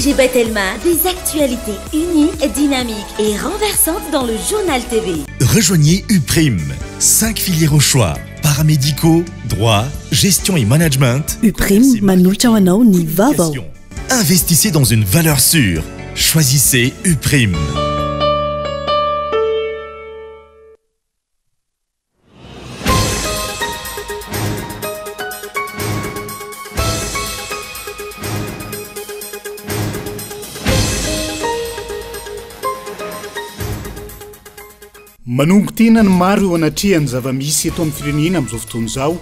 GBT Telma, des actualités uniques, dynamiques et renversantes dans le journal TV. Rejoignez UPRIM, 5 filières au choix, paramédicaux, droit, gestion et management. UPRIM, manuchanao ni vavao. Investissez dans une valeur sûre. Choisissez UPRIM. Manongo tena ny maro eo anatrehany zava-misy eto amin'ny firenena amin'izao fotoana izao.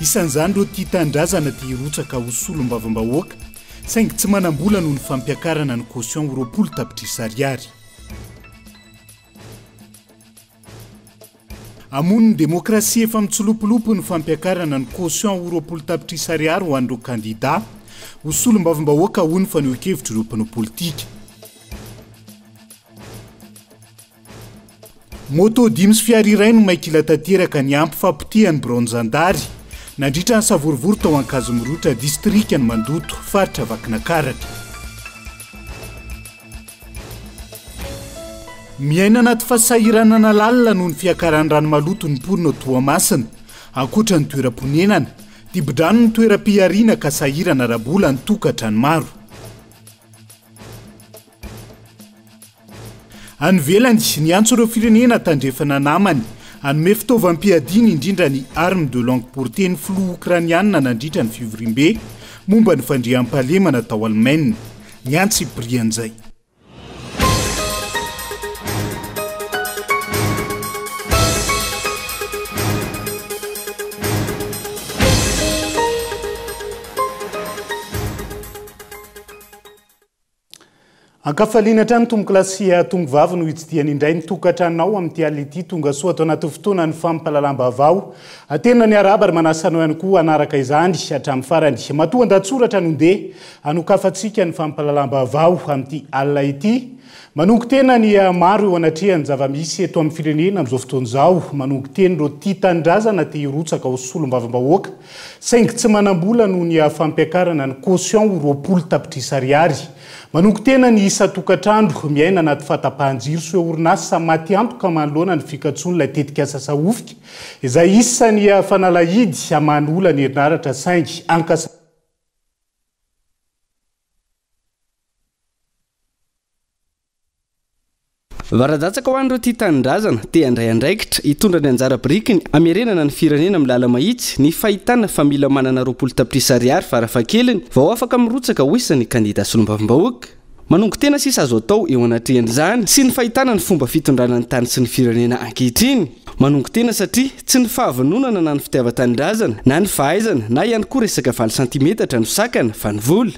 Isan'izany ireo tia tandrazana tia hirotsaka ho solom-bavambahoaka, saingy tsy manam-bola noho ny fampiakarana ny caution roapolo tapitrisa ariary. Hamono ny demokrasia efa mitsolopolopo ny fampiakarana ny caution roapolo tapitrisa ariary ho an'ireo kandida ho solom-bavambahoaka ho ny fanehoan-kevitra ireo mpanao politika. Moto dimy sy fiara iray no maikila tanteraka ny ampy fampitihany Bronzandary nandritra ny savorivory tao Ankazomorotra distrikany Mandoto faritra Vakinakaratra. Miaina anaty fahasahiranana lalina noho ny fiakaran'ny rano maloto ny mporina ao Toamasina, ankoatra ny toeram-ponenana, Tibidrano ny toeram-piariana ka sahirana rabola ny tokantrano maro. Anivelany ny antso ireo firenena tandrefana namany anome fitaovam-piadiana indrindra ny arme de longue portée ny filoha ukrainiana nandritra ny fivoriam-be momba ny fandriam-pahalemana tao Allemagne. Ny antsy prian'izay. Ankafaliana trano tomboklasia tongovavy no hitsidiany indray ny tokantranao amin'ity alina ity tonga soa atao anaty fotoana ny fampahalalam-baovao. Atena ny araba ary manasanao ihany koa anaraka izany hatramin'ny farany. Matoa andatsoratra no ndeha anokafantsika ny fampahalalam-baovao amin'ity alina ity. Manongo tena ny maro eo anatrehany zava-misy eto amin'ny firenena amin'izao fotoana izao. Manongo tena ireo tia tandrazana tia hirotsaka ho solom-bavambahoaka, saingy tsy manam-bola noho ny fampiakarana ny caution roapolo tapitrisa ariary. Manongo tena ny isa tokantrano miaina anaty fahatapahan-jiro sy orinasa maty antoka manoloana ny fikatsony ilay tetika sasa ofika, izay isany fanalahidy hamany olana herinaratra saingy ankasa. Varadatsaka ho an'ireo tia tanindrazana te handray andraikitra hitondra ny anjara birikiny amerenana ny firenena amin'ny lala mahitsy ny fahitana fa mila manana roapolo tapitrisa ariary farafahakeliny vao afaka mirotsaka ho isan'ny kandida solom-bavambahoaka. Manongo tena sisa azo atao eo anatrehan'izany sy ny fahitana ny fomba fitondrana ny tany sy ny firenena ankehitriny. Manongo tena satria tsy ny fahavanonana na ny fitiavan-tanindrazana na ny fahaizana na ihany koa resaka 20 cm no sakana fa ny vola.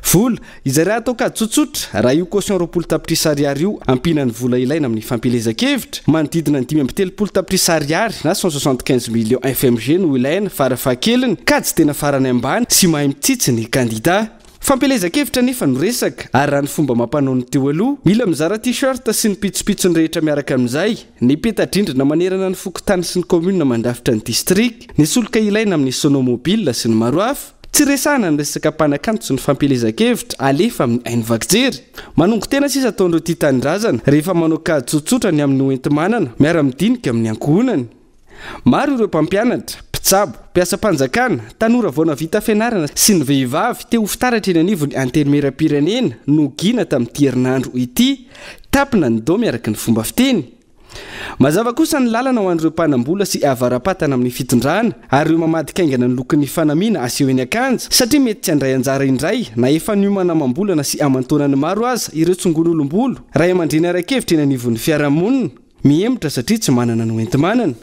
Vola izay raha atao kady tsotsotra raha io caution roapolo tapitrisa ariary io ampina ny vola ilaina amin'ny fampelezan-kevitra manodidina ny 5.30 tapitrisa ariary na 175 millions FMG no ilaina farafahakeliny ka tsy tena farany ambany sy mahay mitsitsy ny kandida. Fampelezan-kevitra nefa no resaka ary raha ny fomba mampanao ny teo aloha mila mizara t-shirt sy ny pitsopitsony rehetra miaraka amin'izay, ny peta-drindrina manerana ny fokotany sy ny commune mandafitra ny district, ny soloka ilaina amin'ny sonomobile sy ny maro hafa. Tsy resahana ny resaka mpanakanto sy ny fampelezan-kevitra alefa amin'ny haino vakijery. Manongo tena sisa ataon'ireo tia tanindrazana rehefa manao kady tsotsotra ny amin'ny hoenti-manana miara-midinika amin'ny ankohonany. Maro ireo mpampianatra, mpitsabo, mpiasa-panjakana, tanora vao navita fianarana sy ny vehivavy te ho fitaratra eny anivon'ny antenimera-pirenena no gina tamin'ity herinandro ity, tapina ny dao miaraka ny fomba fiteny. Mazava kosa ny lalana ho an'ireo mpanambola sy avaram-patana amin'ny fitondrana ary ireo mamadika aingana ny lokon'ny fanamiana aseho eny akanja satria mety tsy handray anjara indray na efa niomana amam-bolana sy amantonany maro aza ireo tsongon'olombolo raha amandreny ara-kevitra eny anivon'ny fiarahamonina miemotra satria tsy manana ny hoenti-manana.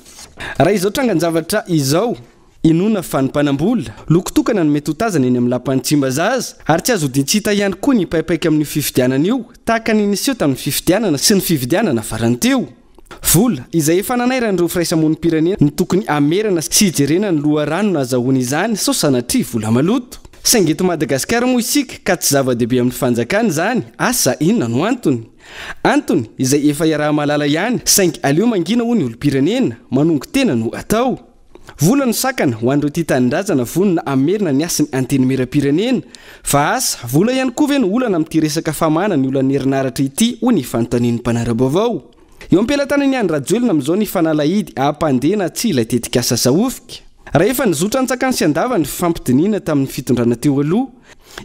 Raha izao trangan-javatra izao inona fa ny mpanambola loko tokana ny mety ho tazana eny amin'ny lapan'ny Tsimbazaza ary tsy azo dia tsy hita ihany koa ny paipaika amin'ny fifidianana io tahaka ny niseho tamin'ny fifidianana sy ny fifidianana farany teo. Vola izay efa nanairan'ireo firaisamonim-pirenena ny tokony amerana sy hijerena ny loharano nazahoany izany sao sanatria vola maloto. Saingy eto Madagasikara moa isika ka tsy zava-dehibe amin'ny fanjakana izany, asa inona no antony? Antony izay efa iaraha malala ihany saingy aleo mangina ho ny olo-pirenena manongo tena no atao. Vola ny sakana ho an'ireo tia tanindrazana vonona amerina ny asiny anteny miram-pirenena fa asa vola ihany koa ve ny olana amin'ity resaka famana ny olana herinaratra ity ho ny fanontanian'ny mpanara-baovao. Eo am-pelantanany Andry Rajoelina amin'izao ny fanalahidy ampandena tsy ilay tetika asa saofika. Rehefa nizotra ny sy andava ny fifampidiniana tamin'ny fitondrana teo aloha,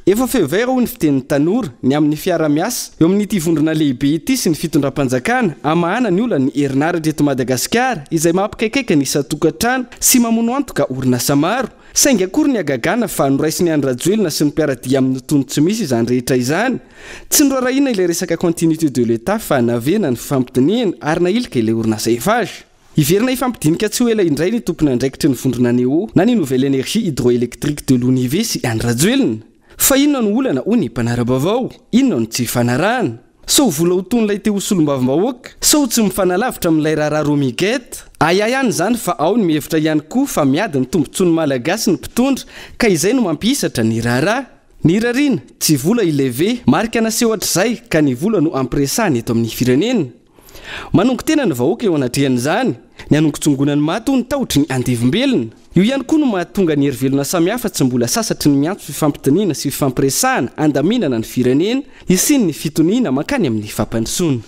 efa fevera ho ny fitenin'ny tanora ny amin'ny fiara-miasa eo amin'ity vondrona lehibe ity sy ny fitondram-panjakana amahana ny olana ny herinaratra eto Madagasikara izay mampikaikaika ny isa-tokantrano sy mamono antoka orinasa maro. Saingy akory ny agagana fa noraisiny Andry Rajoelina sy ny mpiaradia amin'ny tono tsy misy izany rehetra izany. Tsy norarahina ilay resaka continuité de l'État fa navena ny fifampidiniana ary nailika ilay orinasa Eiffage. Iverina ifampidinika tsy ho ela indray ny tompony andraikitry ny vondrona Neo na ny nouvelle énergie hydroélectrique de l'Unive sy Andry Rajoelina. Fa inona ny olana ho ny mpanara-baovao? Inona ny tsy fanarahana? Sao vola ho ton'ilay te hosolom-bavim-bahoaka? Sao tsy mifanalavitra amin'ilay raharaha Romigeta? Ihany zany fa ao ny mihevitra ihany koa fa miady ny tombontsoan'ny malagasy ny mpitondra ka izay no mampisatra ny raharaha. Ny rariana tsy vola ileve marika naseho hatr'izay ka ny vola no ampiresahany eto amin'ny firenena. Manongo tena ny vahoaka eo anatrehan'izany, ny anongo-tsongonany maty ny taotry ny andevimbelona. Io ihany koa no mahatonga ny herivelona samihafa tsy mbola sasatry ny miantso fifampitoniana sy fifampiresahana andaminana ny firenena isiny ny fitoniana makany amin'ny fampandrosoana.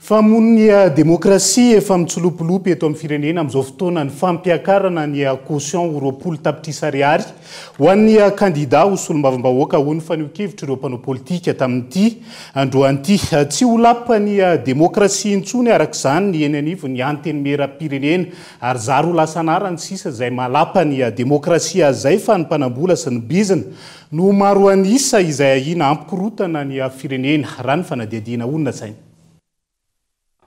Famon'ny demokrasia efa mitsolopolopy eto amin'ny firenena amin'izao fotoana ny fampiakarana ny caution roapolo tapitrisa ariary ho an'ny kandida ho solom-bavim-bahoaka ho ny faneho-kevitra ireo mpanao politika tamin'ity androan'ity. Tsy ho lapa ny demokrasia intsony arak'izany ny eny anivo ny anteny meram-pirenena ary zary ho lasa anarany sisa izay malapa ny demokrasia izay fa ny mpanambola sy ny bizina no maro anisa izay ahina ampikorotana ny firenena raha ny fanadihadiana onona sainy.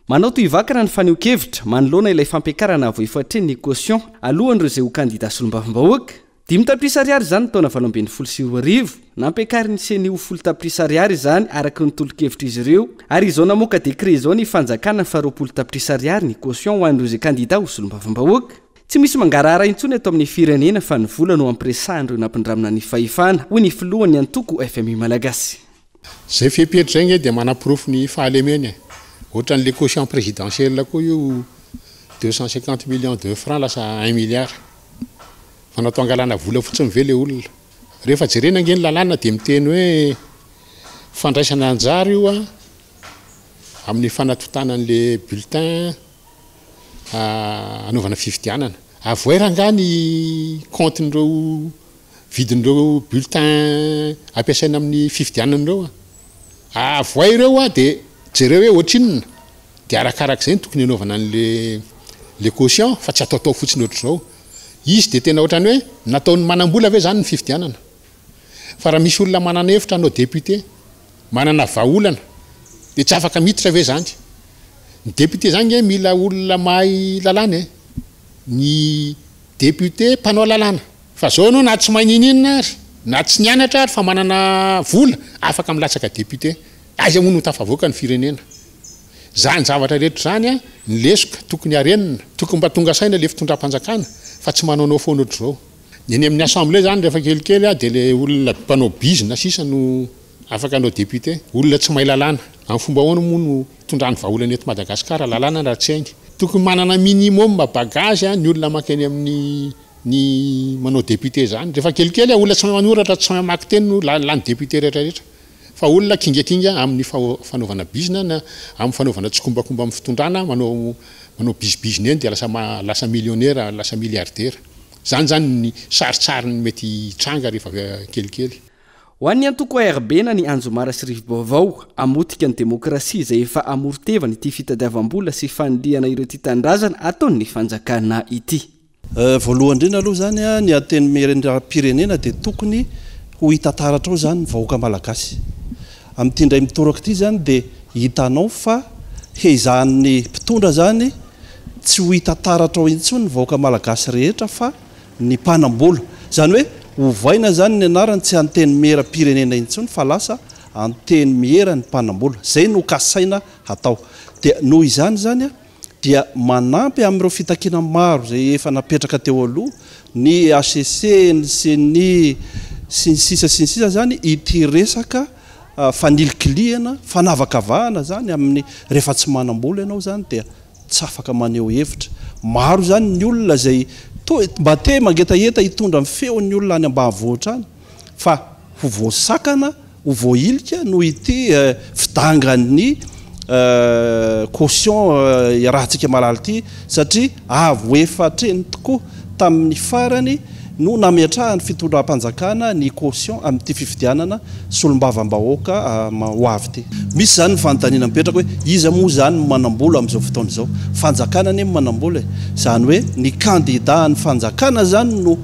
Manao toy ivakana ny faneho-kevitra manoloana ilay fampiakarana voafatreny ny caution alohan'ireo izay ho kandida solom-bavim-bahoaka. 10 tapitrisa ariary zany taona 2024 nampiakary ny seny ho 10 tapitrisa ariary izany araka ny tolo-kevitra izy ireo ary izao namoaka dekret izao ny fanjakana fa 20 tapitrisa ariary ny caution ho an'ireo izay kandida ho solom-bavim-bahoaka. Tsy misy mangarahara intsony eto amin'ny firenena fa ny vola no ampiresahan'ireo nampindramina ny fahefana ho ny filohan'ny antoko FMI Malagasy. Zay fepetra zegny dia manapirofo ny fahalemeny. Autant les cautions présidentielles, 250 millions de francs, là, ça 1 milliard. On a tant galana voula fotsiny ve le olona. Rehefa jerena ngeny lalàna dia miteny hoe fandraisana anjara io amin'ny fanatotanan'le bulletin anaovana fifidianana. Avoeranga ny compte-ndreo vidindreo bulletin ampiasaina amin'ny fifidianan'ireo. Avoa ireo dia jereo hoe ohatrinona dia arakarak'izay tokony anaovana an'le caution fa tsy atao fotsiny ohatr'izao. Izy dia tena ohatrany hoe nataony manambola ve zany ny fifidianana. Fa raha misy olona manana hevitra anao député, manana vahaolana dia tsy afaka miditra ve zany. Ny député zany mila olona mahay lalàna. Ny député mpanao lalàna. Fa zao anao na tsy mahay ninina ary, na tsy nianatra ary fa manana vola afaka milatsaka député. Aiza moa no tafavoaka ny firenena. Zany zavatra rehetra zany ny lesoka tokony arenina, tokony mba tonga saina le fitondram-panjakana fa tsy manao foana ohatr'izao. Ny eny amin'ny assemblée zany rehefa kelikely dia le olona mpanao bizina sisa no afaka anao député. Olona tsy mahay lalàna. Amin'ny fomba ahoana moa no tondrany vahaolana eto Madagasikara lalàna raha tsy haingy. Tokony manana minimum bagage ny olona makeny amin'ny ny manao député zany. Rehefa kelikely olona tsy manoratra tsy mamaky teny no lany député rehetrarehetra. Fa olona kingakinga amin'ny fanaovana bizina na amin'ny fanaovana tsikombakomba amin'ny fitondrana manao bizibizina eny dia lasa millionnaire, lasa milliardaire. Zany ny saritsariny mety tranga rehefa kelikely. Ho an'ny antoko ARB na ny Anjomara sy Rivobaovao amotika ny demokrasia izay efa amorotevana ity fitadiavam-bola sy faniliana ireo ity tandrazana ataony ny fanjakana ity. Voalohany indrindra aloha zany ny anteny meram-pirenena dia tokony ho hitantaratra ao zany ny vahoaka malagasy. Amin'ity indray mitoraka ity zany dia hitanao fa hezahan'ny mpitondra zany tsy ho hitantaratra ao intsony ny vahoaka malagasy rehetra fa ny mpanambola. Zany hoe hovaina zany ny anarany tsy anteny meram-pirenena intsony fa lasa anteny mihera ny mpanambola. Zay no kasaina hatao. Dia noho izany zany dia manampy amin'ireo fitakiana maro zay efa napetraka teo aloha ny HCC, ny CENI sy ny sisa zany ity resaka fanilikiliana fanavakavahana zany amin'ny rehefa tsy manam-bola ianao zany dia tsy afaka maneho hevitra maro zany ny olona zay mba te mangetaheta hitondra amin'ny feon'ny olona any ambanivohitra any fa ho voasakana ho voailika no ity fidangan'ny caution rahantsika malala ity satria avo efatreny tokoa tamin'ny farany no nametrahany fitondram-panjakana ny caution amin'ity fifidianana solombavam-bahoaka ho avy ty misy zany ny fanontaniana mipetraka hoe iza moa zany manam-bola amin'izao fotoana izao fanjakana ane manam-bola zany hoe ny candidat ny fanjakana zany no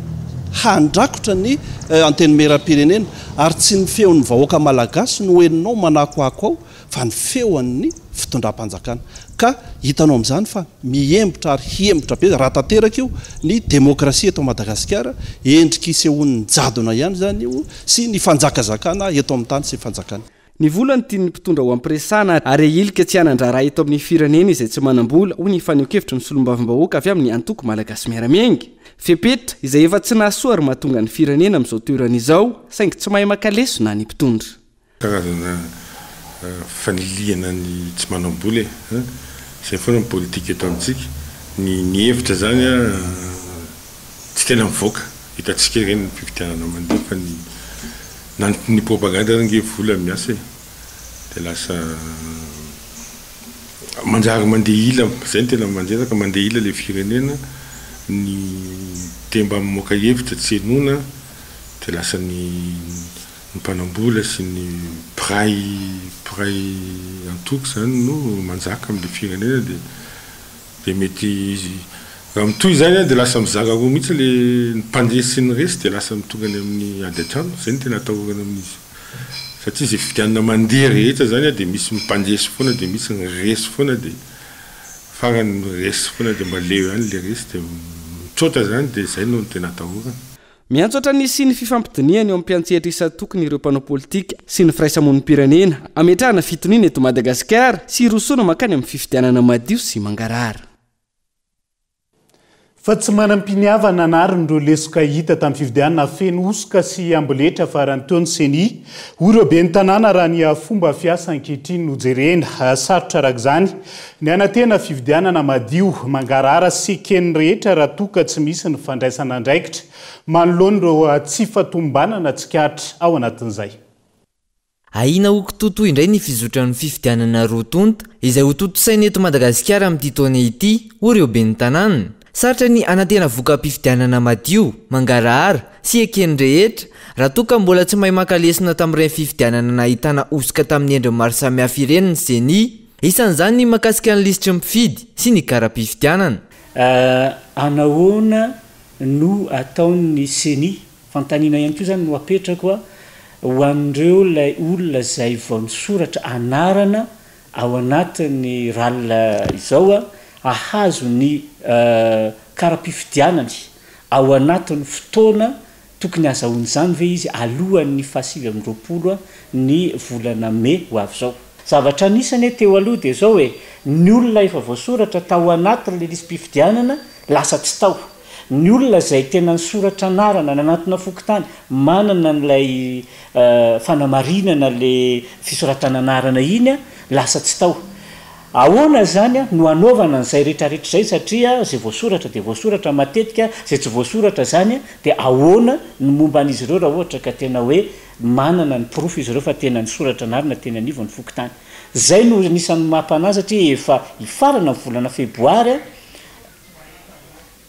handrakotra ny anteny meram-pirenena ary tsy ny feon'ny vahoaka malagasy no hoeninao manakoako ao fa ny feoan'ny fitondram-panjakana ka hitanao amin'izany fa miembotra ary hiembotra be raha tanteraka io ny demokrasia eto Madagasikara endrika isehoan'ny jadona ihany zany io sy ny fanjakazakana eto amin'ny tany sy fanjakana. Ny volany tiany mpitondra ho ampiresana ary ilika tsy hanandrara eto amin'ny firenena izay tsy manam-bola ho ny faneho-kevitra ny solombavam-bahoaka avy amin'ny antoko malagasy miaramiainga fepetra izay efa tsy nahasoa ary mahatonga ny firenena amin'izao toerana izao saingy tsy mahay maka-leso na ny mpitondra. Karazana faniliana ny tsy manam-bola zay foana ny politika eto amintsika ny hevitra zany tsy tena mivoaka hitantsika ireny ny fifidianana mandeha fa ny propaganda nge vola miasa dia lasa manjary mandeha ila zay ny tena manjeraka mandeha ila le firenena ny temba mamoaka hevitra tsy enona dia lasa ny mpanambola sy ny pray antoko zany no manjaka amin'le firenena dia mety raha mitoy zany dia lasa mizaka roa mihitsy le mpandeha sy ny resy dia lasa mitongany amin'ny ady an-trano zay ny tena atahorana amin'izy satria zay fifidianana mandeha rehetra zany dia misy mipandesy foana dia misy ny resy foana dia farany resy foana dia maleo ihany le resy dia mitsotra zany dia zay no tena atahorana. Miantsotra ny sy ny fifampidiniany eo am-piantsehatra isa-tokony ireo mpanao politika sy ny firaisamon'nym-pirenena ametrahana fitoniana eto Madagasikara sy rosoana makany amin'ny fifidianana madio sy mangarara. Fa tsy manampiniavana anarindreo lesoka hita tamin'ny fifidianana feno osoka sy amboletra farany teo ny seni ireo be ny tanàna raha ny fomba fiasa ankehitriny no jerena sarotra arak'izany ny anatena fifidianana madio mangarara sy keny rehetra raha toka tsy misy ny fandraisana andraikitra manoloan'ireo tsy fatombanana tsikatra ao anatin'izay. Aina okitoto indray ny fizotran'ny fifidianana rotonta izay ho totosaina eto Madagasikara amin'ity taona ity ireo be ny tanàna. Saratra ny anatena voka-pifidianana madio, mangarahara sy ekeny rehetra raha toka mbola tsy mahay maka-lesona tamin'ireny fifidianana nahitana osoka tamin'ny endriny maro samihafa ireny ny seni. Isan'izany ny makasika ny lisitra mpifidy sy ny kara-pifidianana. Anahoana no ataon'ny seni fantaniana ihany koa zany no apetraka ho an'ireo ilay olona izay vao misoratra anarana ao anatin'ny ralina izao ahazo ny kara-pifidianany ao anatin'ny fotoana tokony azahoany zany ve izy alohan'ny fahasivy amby roapolo ny volana May ho avy zao. Zavatra anisany teo aloha dia zao hoe ny olona efa voasoratra tao anatin'le lisam-pifidianana lasa tsy tao. Ny olona izay tena nisoratra anarana nanatina fokontany manana n'ilay fanamarinana le fisoratana anarana iny lasa tsy tao. Ahoana zany no anaovana n'izay rehetrarehetra zay satria zay voasoratra dia voasoratra matetika zay tsy voasoratra zany dia ahoana ny momba an'izy ireo raha ohatra ka tena hoe manana ny proof izy ireo fa tena nisoratra anarana tena anivo ny fokontany. Zay no nisan'ny mampanazy satria efa ifarana ny volana febroary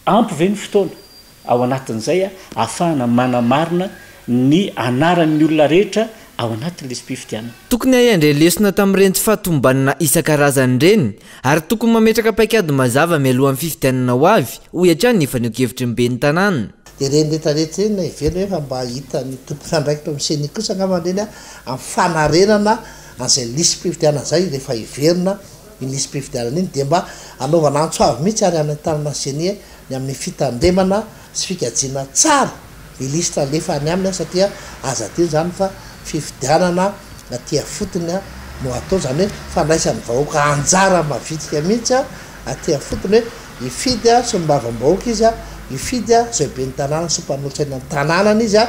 ampy ve ny fotoana ao anatin'izay ahafahana manamarina ny anaran'ny olona rehetra ao anatin'ny lisam-pifidianana. Tokony ahandray lesona tamin'ireny tsy fahatombanana isan-karazany ireny ary tokony mametraka paikady mazava mialohan'ny fifidianana ho avy ho hatrany ny faneho-kevitry ny be ny tanàna. Dia reny rehetrarehetra reny na iverina hoe fa mba hita ny tompo fandraikitra amin'ny seni kosa angambany reny amin'ny fanarenana an'izay lisam-pifidianana zay rehefa iverina ny lisam-pifidianana iny dia mba anaovana antso avy mihitsy ary amin'ny tanàna seni ny amin'ny fitandremana sy fikajiana tsara ilisitra lefa any aminy satria aza teo zany fa fifidianana aty fotony no atao zany hoe fandraisan'ny vahoaka anjara mavitrika mihitsy aty fotony hoe ifidy solombavam-bahoaka izy ifidy zay be ny tanàna sy mpanolotsaina ny tanànany izy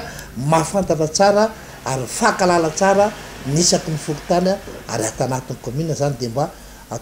mafantatra tsara ary fahakalala tsara nisaky ny fokotany ary atanatin'ny commune zany de mba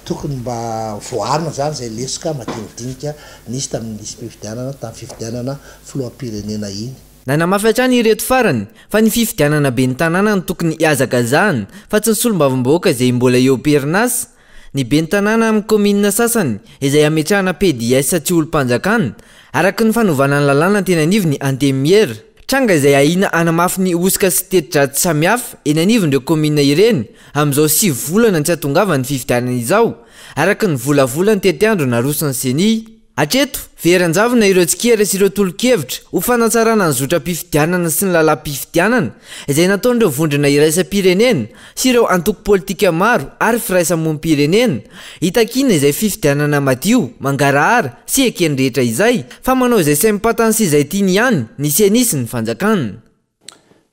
tokony mba voarina zany zay lesika madinidinika nisy tamin'ny lisy-pifidianana tamin'ny fifidianana filoam-pirenena iny nanamafatrany ireto farany fa ny fifidianana be ny tanàna ny tokony hiazakazahany fa tsy ny solombavambahoaka izay mbola eo perinasy ny be ny tanàna amin'ny commune sasany izay ametrahana PDS tsy olo-mpanjakana araky ny fanovana ny lalàna teny anivony Antemiera tranga izay ahina anamafy ny osika sy tetidraty samihafa eny anivon'ireo commune ireny amin'izao 7 volana tsy atongava ny fifidianana izao araky ny volavolany tety andro narosony seni atreto veran-javona ireo tsikera sy ireo tolo-kevitra ho fanatsarana ny zotra-pifidianana sy ny lalam-pifidianana izay nataon'ireo vondrona iraisam-pirenena sy ireo antoko politika maro ary firaisamonim-pirenena hitakina izay fifidianana madio mangarahara sy ekeny rehetra izay fa manao izay sempatany sy izay tiany ihany ny senisy ny fanjakana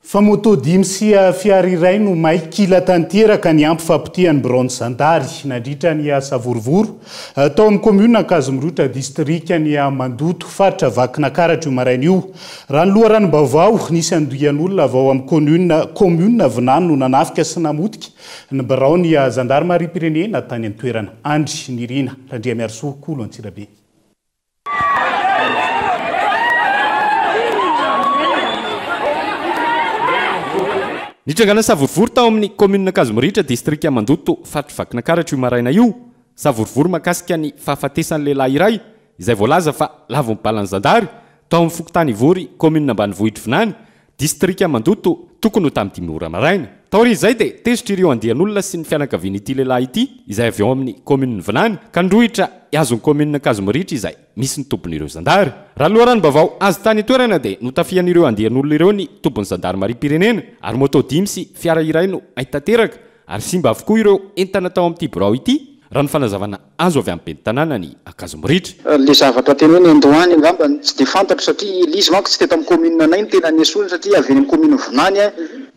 fa moto dimy sy fiara iray no may kila tanteraka ny ampy fampitihan'ny Braon Zandary nandritra ny Savorovoro tao amin'ny commune Kazomorotra distrika ny Mandoto faritra Vakinankaratra io maraina io raha ny loharanom-baovao nisy andohan'olona avao amin'ny commune Vinany no nanafika sy namotika ny Braon Zandarmarie-pirenena tany an-toerana Andry Nirina Landria Miarso Kolo Antsirabe Nitrangana Savorovoro tao amin'ny commune Kazomorotra distrika Mandoto faritra Vakinankaratra io maraina io Savorovoro makasika ny fahafatesan'ny lehilahy iray izay voalaza fa lavo mibalany Zandary tao amin'ny Fokotany Ivory commune Ambanivohitra Vinany distrika Mandoto tokony ho tamin'ny 10 ora maraina taorian'izay dia tezitra ireo andian'olona sy ny fianakavian'ity lehilahy ity izay avy ao amin'ny commune Vinany ka nandrohitra iazon'ny commune Kazomorotra izay misy ny tompon'ireo Zandary raha loharanom-baovao azo tany toerana dia notafian'ireo andian'olona ireo ny tompon'ny Zandarmarie-pirenena ary moto dimy sy fiara iray no ahitanteraka ary simba avokoa ireo entana tao amin'ity birao ity raha ny fanazavana azo avy amin'ny ben'ny tanàna ny Kazomorotra le zavatra teny hoe ny Andohany angamba tsy de fantatra satria lizy manko tsy teta amin'ny commune anay ny tena niasony satria avy eny amin'ny commune Vinany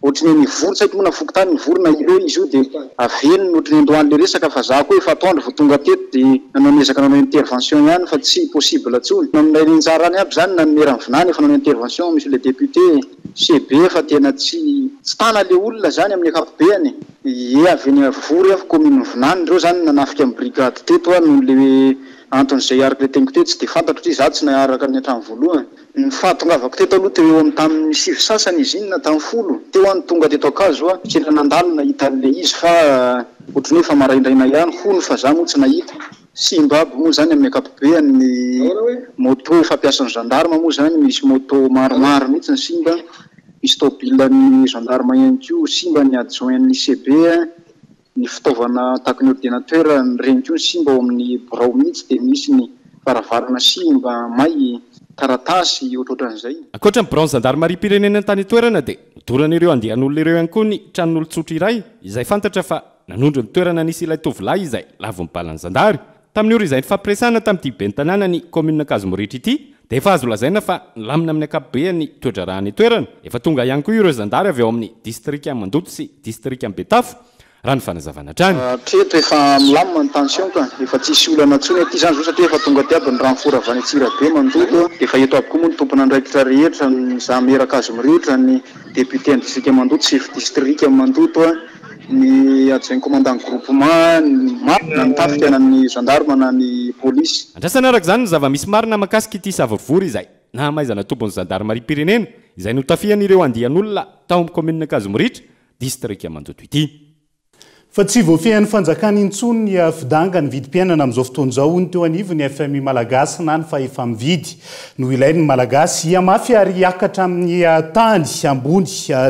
ohatrany ny vory saiko moa na Fokotany ny vorona ireo izy io dia aveny ohatrany Andohany le resaka fa za koa efa atondro vao tonga teto dia nanao ezaka nanao intervention ihany fa tsy possible atsony aminay ny tsarany aby zany na mera Vinany efa nanao intervention monsieur le député CB fa tena tsy tana le olona zany amin'ny ankapobeny avy eny vory commune Vinany reo zany nanafika amin'ny brigade teto no le anton'izay araka le teniko teto tsy de fantatro hoe za tsy naaraka ny hatrany voalohany ny fahatongavako teto aloha teo amin'ny tamin'ny 7 sasany izy iny na tamin'ny 10 teo any tonga teto akazo sendra nandalo nahita le izy fa ohatrany hoe fa maraindraina ihany hono fa za moa tsy nahita simba aby moa zany amin'ny ankapobeny moto fampiasan'ny gendarme moa zany misy moto maromaro mihitsy ny simba misy tomobilan'ny gendarme ihany koa simba ny adjointn'ny CB ny fitaovana tahaka ny ordinateur ny regny koa simba ao amin'ny birao mihitsy dia misy ny varavarana simba may taratasy ohatrohatran'izay ankoatra ny Braon Zandarmarie-pirenena tany toerana dia doran'ireo andian'olona ireo ihany koa ny tranon'olon-tsotra iray izay fantatra fa nanondro ny toerana nisy ilay tovolahy izay lavo mibalany Zandary tamin'ny ora izay ny fampiresana tamin'ity ben'ny tanàna ny commune Kazomorotra ity dia efa azo lazaina fa lamina amin'ny ankapobeny ny toetra raha ny toerana efa tonga ihany koa ireo Zandary avy ao amin'ny distrika Mandoto sy distrika Betafo raha ny fanazavana trany treto efa milamina ny tension ka efa tsisy olana atsony aty zany zao satria efa tonga ty aby ny renfort avy any Antsirabe Mandoto efa eto aby koa moa ny tompona andraikitra rehetra ny Zamera Kazomorotra ny député ny distrika Mandoto chef district Mandoto ny adjoint commandant groupement na nitafika na ny gendarme na ny police andrasana araka zany ny zava-misy marina makasika ity Savorovoro izay na maizana tompon'ny Zandarmarie-pirenena izay notafian'ireo andian'olona tao amin'ny commune Kazomorotra distrika Mandoto ity fa tsy voafehan'ny fanjakana intsony ny fidanga ny vidim-piainana amin'izao fotoan'izao ny teo anivony FMI malagasy na ny fa efa mividy no ilain'ny malagasy iamafy ary hiakatra amin'ny tany ambony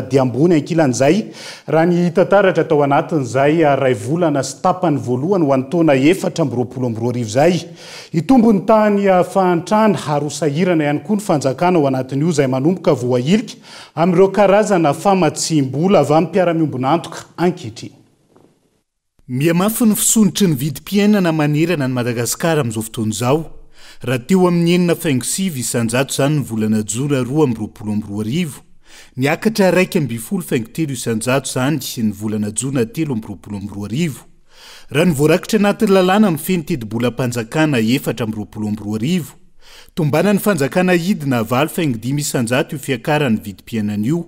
dia ambony ankilan'izay raha ny tantaratra tao anatin'izay ray volana sy tapany voalohany ho an'ny taona 420 izay itombo ny tany fahantrana ary hosahirana ihany koa ny fanjakana ao anatin'io izay manomboka voailika amin'ireo karazana famatsim-bola avy amin'ny mpiara-miombonantoka ankehitriny miamafy ny fisonitry ny vidim-piainana manerana ny Madagasikara amin'izao fotoan'izao raha teo amin'ny 9.5 isanjato zany ny volana jona 2022 niakatra 1.7 isanjato zany ny volana jona 2022 raha ny voarakitra anatin'ny lalàna ny fenitedi-bolam-panjakana 422 tombana ny fanjakana idina 9.5 isanjato io fiakarany vidim-piainana io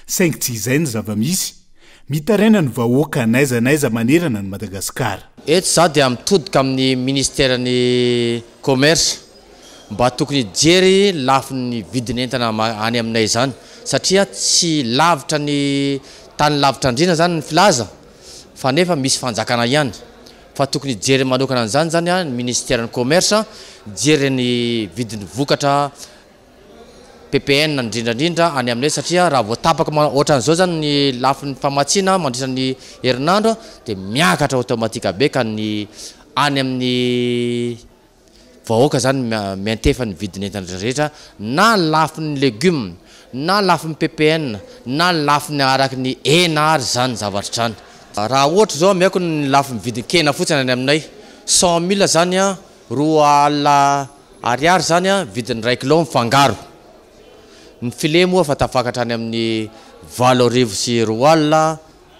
saingy tsy izay ny zava-misy mitaraina ny vahoaka naizanaiza manerana ny Madagasikara. Eto za dia mitodika amin'ny ministerany commerce mba tokony jery lafin'ny vidin'entana any aminay zany satria tsy lavitra ny tany lavitra indrindra zany ny filaza fa nefa misy fanjakana ihany fa tokony jery manokana an'izany zany a ny ministerany commerce jery ny vidin'ny vokatra PPN indrindrandrindra any aminay satria raha voatapaka ohatran'izao zany ny lafin'ny famatsiana mandritran'ny herinandro dia miakatra automatika be ka ny any amin'ny vahoaka zany miantefa ny vidin'entana rehetra na lafin'ny légume na lafin'ny PPN na lafin'ny araky ny hena ary zany zavatra zany. Raha ohatra zao miako ny lafin'ny vidin-kena fotsiny any aminay 100 000 zany a 2 ariary zany a vidin'ny 1 kilo mifangaro. Ny filet moa fa tafakatra any amin'ny 7 sy 2 alina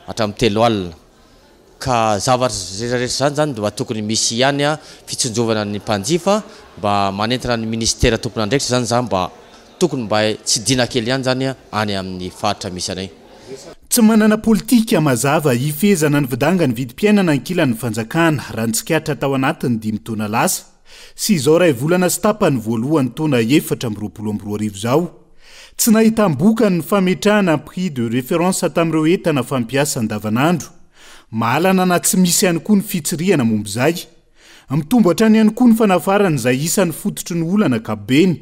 hatramin'ny 3 alina ka zavatra rehetrarehetra zany mba tokony misy ihany a fitsonjovana ny mpanjifa mba manentana ny ministera tompona andraikitra zany mba tokony mba tsy dina kely ihany zany any amin'ny faritra misy anay. Tsy manana politika mazava ifezana ny vidanga ny vidim-piainana ankilan'ny fanjakana raha ny tsikaritra tao anatiny 5 taona lasa sy izao ray volana sy tapany voalohany taona 2024 zao. Tsy nahita mboka ny fametrahana prix de référence tamin'ireo entana fampiasa andavanandro. Mahalana na tsy misy ihany koa ny fitsirihana momba izay. Mitombo hatrany ihany koa ny fanafarana izay isan'ny fototry ny olana ankapobeny.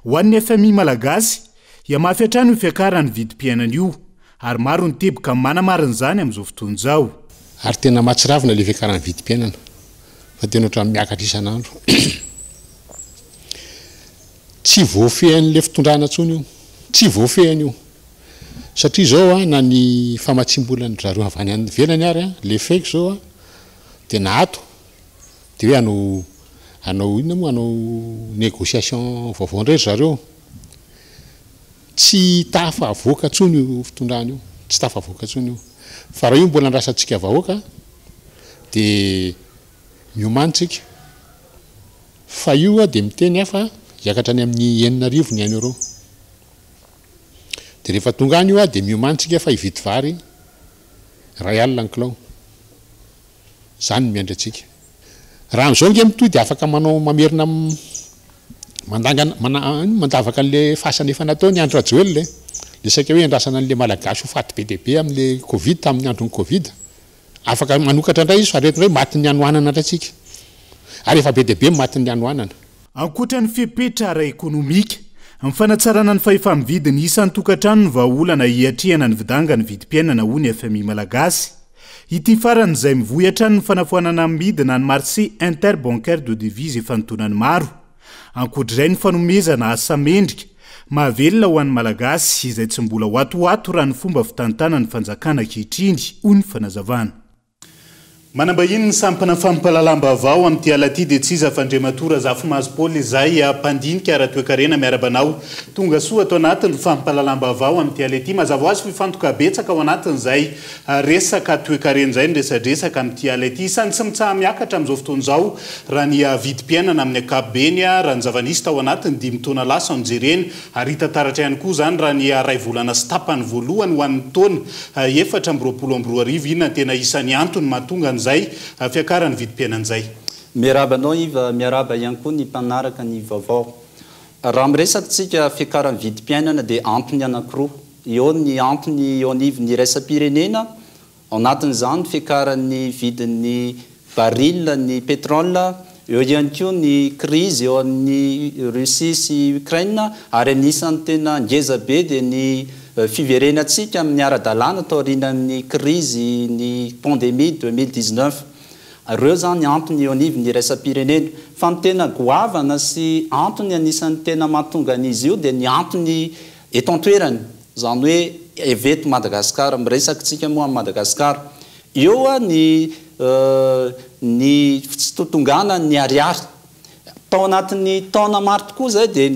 Ho an'ny FMI malagasy, ia mafy hatrany ho fiakaran'ny vidim-piainana io, ary maro ny teboka manamarina izany amin'izao fotoana izao. Ary tena mahatsiravina ilay fiakaran'ny vidim-piainana fa tena ohatran'ny miakatra isan'andro. Tsy voafehan'ilay fitondrana intsony io. Tsy voafehany io. Satria zao na ny famatsimbolany zareo avy any ivelany ary le fake zao dia nahato dia hoe hanao inona moa hanao négociation vaovao indray zareo. Tsy tafavoaka intsony io fitondrana io. Tsy tafavoaka intsony io. Fa raha io mbola andrasantsika vahoaka dia miomanitsika. Fa io dia miteny hafa hiakatra any amin'ny 9,000 ny euro. Dia rehefa tonga any io dia miomanitsika fa hividy vary R1 ny kilao. Zany miandry atsika. Raha amin'izao nge mitoy dia afaka manao mamerina mandavaka an'ilay fasana efa natao ny andro Rajoelina le saika hoe andrasana an'ilay malagasy ho faty be dia be amin'ilay Covid tamin'ny andron'ny Covid. Afaka manokatra indray izy fa rehetra hoe maty ny anoanana andratsika. Ary efa be dia be maty ny anoanana. Ankoatran'ny fepetra ara-ekônomika, amin'ny fanatsarana ny fahefa-mividy ny isan'ny tokantrano ny vahaolana hiatrehana ny vidanga ny vidim-piainana hoy ny FMI malagasy. Ity farany izay mivoy hatrany ny fanafoanana midina ny marché interbancaire de devise efa nitonany maro. Ankoatr'izay ny fanomezana asa mendrika mahavelona ho an'ny malagasy izay tsy mbola hoatoato raha ny fomba fitantana ny fanjakana ankehitriny hoy ny fanazavana. Manambahiny ny sampana fampalalam-baovao amin'ity alaty dia tsy iza fandriamatora Zafimazy Paul izay mpandinika ara-toekarena miarabanao tonga soa ato anatiny fampalalam-baovao amin'ity alaty mazava ho azy fifantoka betsaka ao anatin'izay resaka toekarena izay ny resadresaka amin'ity alaty isany tsy mitsaha miakatra amin'izao fotoana izao raha ny vidim-piainana amin'ny ankapobeny raha ny zavanisy tao anatiny 5 taona lasa ny jereny ary tantaratra ihany koa zany raha ny ray volana sy tapany voalohany ho an'ny taona 2024 inona tena isan'ny antony mahatonga zay fiakaran'ny vidim-piainana zay. Miarabanao iva miaraba ihany koa ny mpanaraka ny vaovao. Raha miresatsika fiakaran'ny vidim-piainana dia antony anankiroa. Eo ny antony eo anivon'ny iraisam-pirenena, ao anatin'izany fiakaran'ny vidin'ny baril ny pétrole, eo ihany koa ny crise eo amin'ny Russie sy Ukraine ary anisan'ny tena ngeza be dia ny fiverenatsika amin'ny ara-dalàna taorian'ny crise ny pandémie 2019. Ireo zany antony eo anivon'ny iraisam-pirenena fa ny tena goavana sy antony anisan'ny tena mahatonga an'izy io dia ny antony eto an-toerany, zany hoe eveto Madagasikara, miresakitsika moa amin'ny Madagasikara. Eo ny fitsitotongana ny ariary. Tao anatin'ny taona maro tokoa zay dia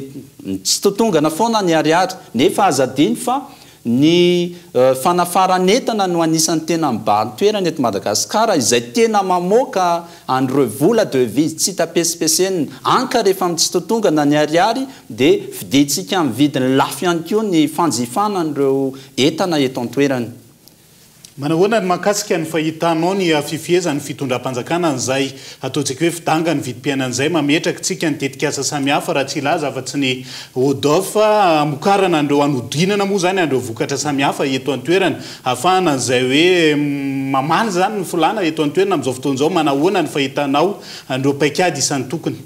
tsy totongana foana ny ariary nefa azadiny fa ny fanafaranetana no anisan'ny tena mibahany toerana eto Madagasikara izay tena mamoaka an'ireo vola devise tsy tapesipeseny anka rehefa tsy totongana ny ariary dia vidintsika amin'ny vidiny lafo ihany koa ny fanjifana an'ireo entana eto an-toerany. manahoana ny mahakasika ny fahitanao ny fifiezany fitondram-panjakana an'izay ataontsika hoe fidanga ny vidim-piainan'izay mametraka tsika ny tetikasa samihafa raha tsy ilaza afa-tsy ny odofa amokarana andreo anodinana moa zany andreo vokatra samihafa eto an-toerana ahafahana an'izay hoe mamaly zany ny filana eto an-toerana amin'izao fotoan'izao manahoana ny fahitanao andreo paikady isan'ny tokony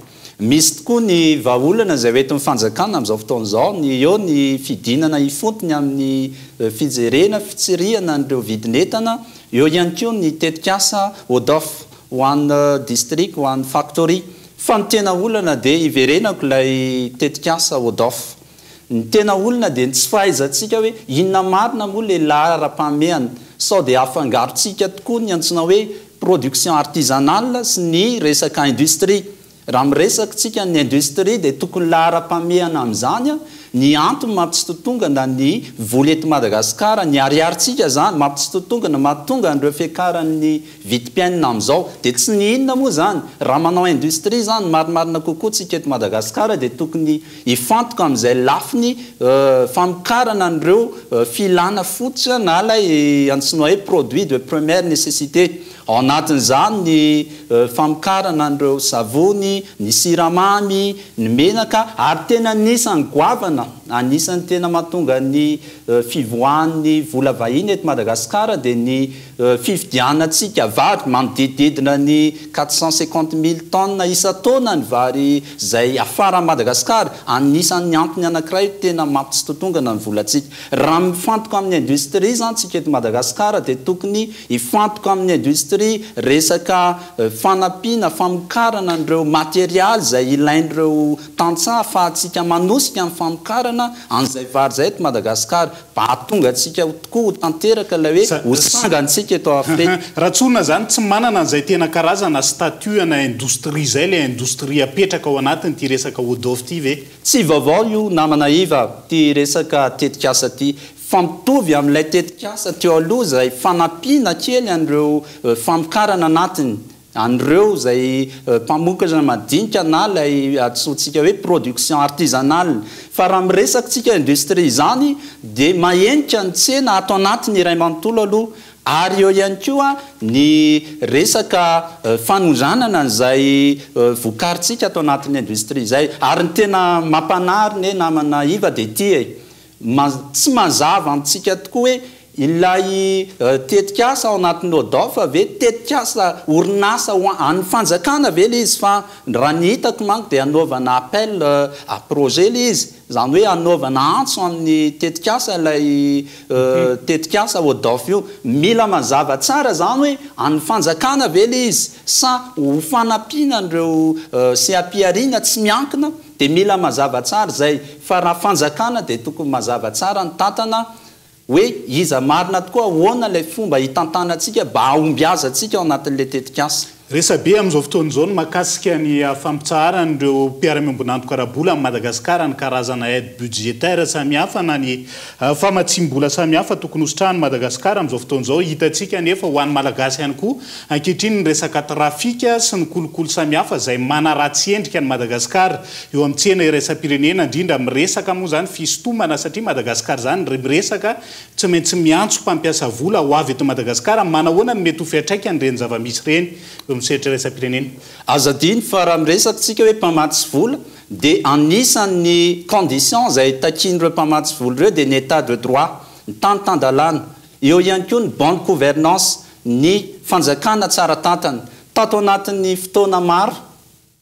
misy tokoa ny vahaolana izay hoetin'ny fanjakana amin'izao fotoan'izao ny eo ny fidinana ifotony amin'ny fijerena fitsirihana an'ireo vidinetana eo ihany koa ny tetikasa odof ho an'ny district ho an'ny factory fa ny tena olana dia iverenako ilay tetikasa odof ny tena olana dia tsy fahaizantsika hoe inona marina moa le lahara-pameana sao dia afangarontsika tokoa ny antsona hoe production artisanale sy ny resaka industrie raha miresaka tsika ny industrie dia tokony lahara-pameana amin'izany ny antony mampitsitotongana ny voly eto Madagasikara ny ariaritsika zany mampitsitotongana mahatonga andreo fiakaran'ny vidim-piainana amin'izao dia tsy ny inona moa zany raha manao industrie zany marimarina kokoa tsika eto Madagasikara dia tokony ifantoka amin'izay lafiny famokarana an'ireo filana fototra na lay antsoina hoe produit de première nécessité ao anatin'izany ny famokarana an'ireo savony ny siramamy ny menaka ary tena anisan'ny goavana anisan'ny tena mahatonga ny fivoahan'ny vola vahiny eto Madagasikara dia ny fividianantsika vary manodididina ny 450 000 tonnes isa-taona ny vary izay afara Madagasikara anisan'ny antony anankiray tena mampitsitotongana ny volantsika raha mifantoka amin'ny industrie zany tsika eto Madagasikara dia tokony ifantoka amin'ny industrie resaka fanampiana famokarana an'ireo materialy izay ilain'ireo tantsaha ahafahantsika manosika amin'ny famokarana an'izay vary zay eto Madagasikara mba hahatonga antsika tokoa ho tanteraka ilay hoe ho sangantsika eto Afrika raha tsona zany tsy manana an'izay tena karazana statut ana industrie zay le industrie apetraka ao anatiny ty resaka odof ty ve tsy vaovao io namana iva ty resaka tetikasa ty fa mitovy amin'ilay tetikasa teo aloha izay fanampiana kely an'ireo famokarana anatiny an'ireo izay mpamokatra madinika na lay atsoantsika hoe production artisanale fa raha miresaka tsika industrie zany dia mahenika ny tsena ato anatiny iray manontolo aloha ary eo ihany koa ny resaka fanonjanana n'izay vokaritsika ato anatin'ny industrie zay ary ny tena mampanariny namana iva dia ty tsy mazava amintsika tokoa hoe ilay tetikasa ao anatin'ny odofa ve tetikasa orinasa an'ny fanjakana ve le izy fa raha ny hitako manko dia anaovana appel à projet le izy zany hoe anaovana antso amin'ny tetikasa ilay tetikasa odof io mila mazava tsara zany hoe an'ny fanjakana ve le izy sa ho fanampiana an'ireo sy ampiariana tsy miankina dia mila mazava tsara zay fa raha fanjakana dia tokony mazava tsara ny tantana hoe iza marina tokoa ahoana ilay fomba hitantanantsika mba ahomby azatsika ao anatin'ilay tetikasa resabe amin'izao fotoan'izao ny mahakasika ny fampitsahara n'ireo mpiara-miombonanto-karabola amin'ny Madagasikara ny karazana aide budgétaire samihafa na ny famatsim-bola samihafa tokony hosotrahany Madagasikara amin'izao fotoan'izao hitantsika nefa ho an'ny malagasy ihany koa ankehitriny ny resaka trafika sy ny kolokolo samihafa izay manaratsy endrika ny Madagasikara eo amin'ny tsena iraisam-pirenena indrindra miresaka moa zany fisotomana satria Madagasikara zany miresaka tsy maintsy miantso mpampiasa vola ho avy eto Madagasikara manahoana ny mety ho fiatraikany reny zava-misy reny azadiny fa raha miresaka tsika hoe mpamatsy vola dia anisan'ny condition izay takian'ireo mpamatsy vola ireo dia ny état de droit ny tanitandalana eo ihany koa ny bonne gouvernance ny fanjakana tsara tantana tato anatin'ny fotoana maro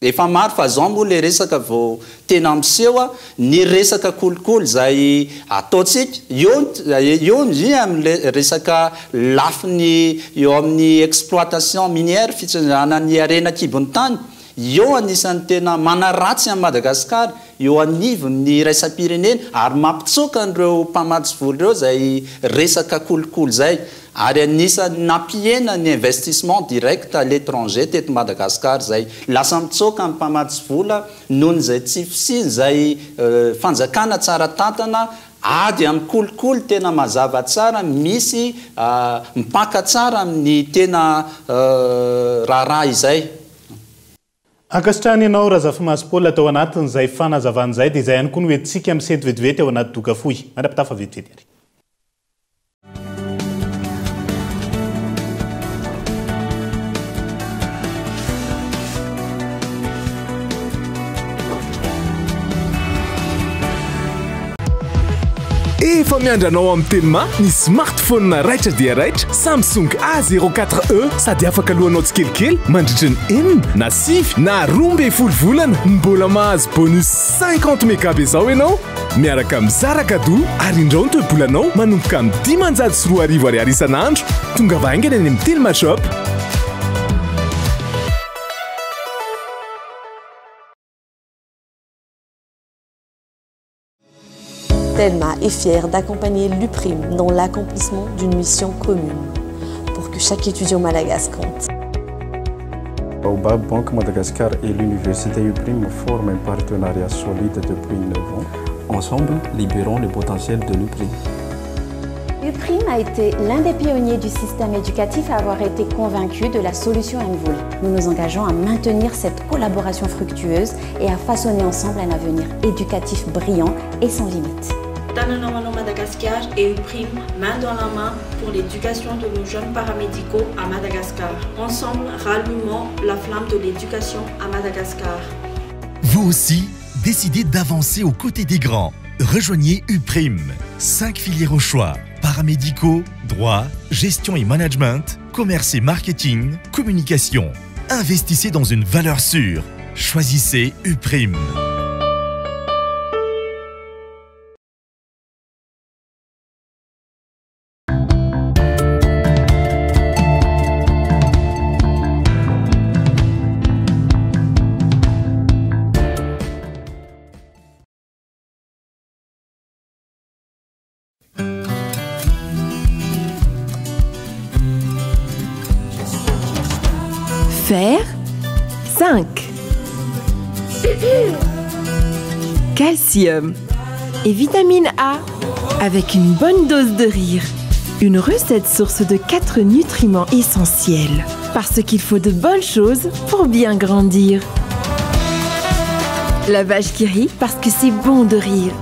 efa maro fa zao moa le resaka vao tena miseho ny resaka kolokolo izay ataontsika eo ny amin'le resaka lafiny eo amin'ny exploitation minière fitsandrana ny arena kibony tany eo anisan'ny tena manaratsy amin'ny Madagasikara eo anivon'ny raisam-pirenena ary mampitsoka an'ireo mpamatsy vola ireo izay resaka kolokolo zay ary anisany nampiena ny investissement direct à l'étranger teto Madagasikara zay lasa mitsoka amin'ny mpamatsy vola noho n'izay tsy fisiny izay fanjakana tsara tantana ady amin'ny kolokolo tena mazava tsara misy mipaka tsara amin'ny tena raharaha izay ankasitrahany ianao Razafa Masipôla tao anatin'izay fanazavan'izay dia izay ihany koa no hoentsika misety vetivety ao anaty doka fohy mandrapitafa vetivety ary efa miandranao amin'ny telma ny smartphone raitra dia raitra Samsung A04e sady afaka lohanao tsikelikely mandritra ny enina na 5 na 12 volana mbola mahazo bonus 50 mégabe zao ianao miaraka amin'ny Zara cadeau ary indrao ny toe-bolanao manomboka amin'ny 10,400 ariary isan'andro tonga vaingana any amin'ny Telma Shop. Telma est fière d'accompagner l'UPRIM dans l'accomplissement d'une mission commune pour que chaque étudiant monégasque compte. Baobab Banque Madagascar et l'université UPRIM forment un partenariat solide depuis 9 ans. Ensemble, libérons le potentiel de l'UPRIM. UPRIM a été l'un des pionniers du système éducatif à avoir été convaincu de la solution MVOL. Nous nous engageons à maintenir cette collaboration fructueuse et à façonner ensemble un avenir éducatif brillant et sans limite. Tananamano Madagascar et UPRIM, main dans la main pour l'éducation de nos jeunes paramédicaux à Madagascar. Ensemble, rallumons la flamme de l'éducation à Madagascar. Vous aussi, décidez d'avancer aux côtés des grands. Rejoignez UPRIM. 5 filières au choix. Paramédicaux, droit, gestion et management, commerce et marketing, communication. Investissez dans une valeur sûre. Choisissez UPRIM. Fer 5. Calcium et vitamine A avec une bonne dose de rire. Une recette source de 4 nutriments essentiels. Parce qu'il faut de bonnes choses pour bien grandir. La vache qui rit parce que c'est bon de rire.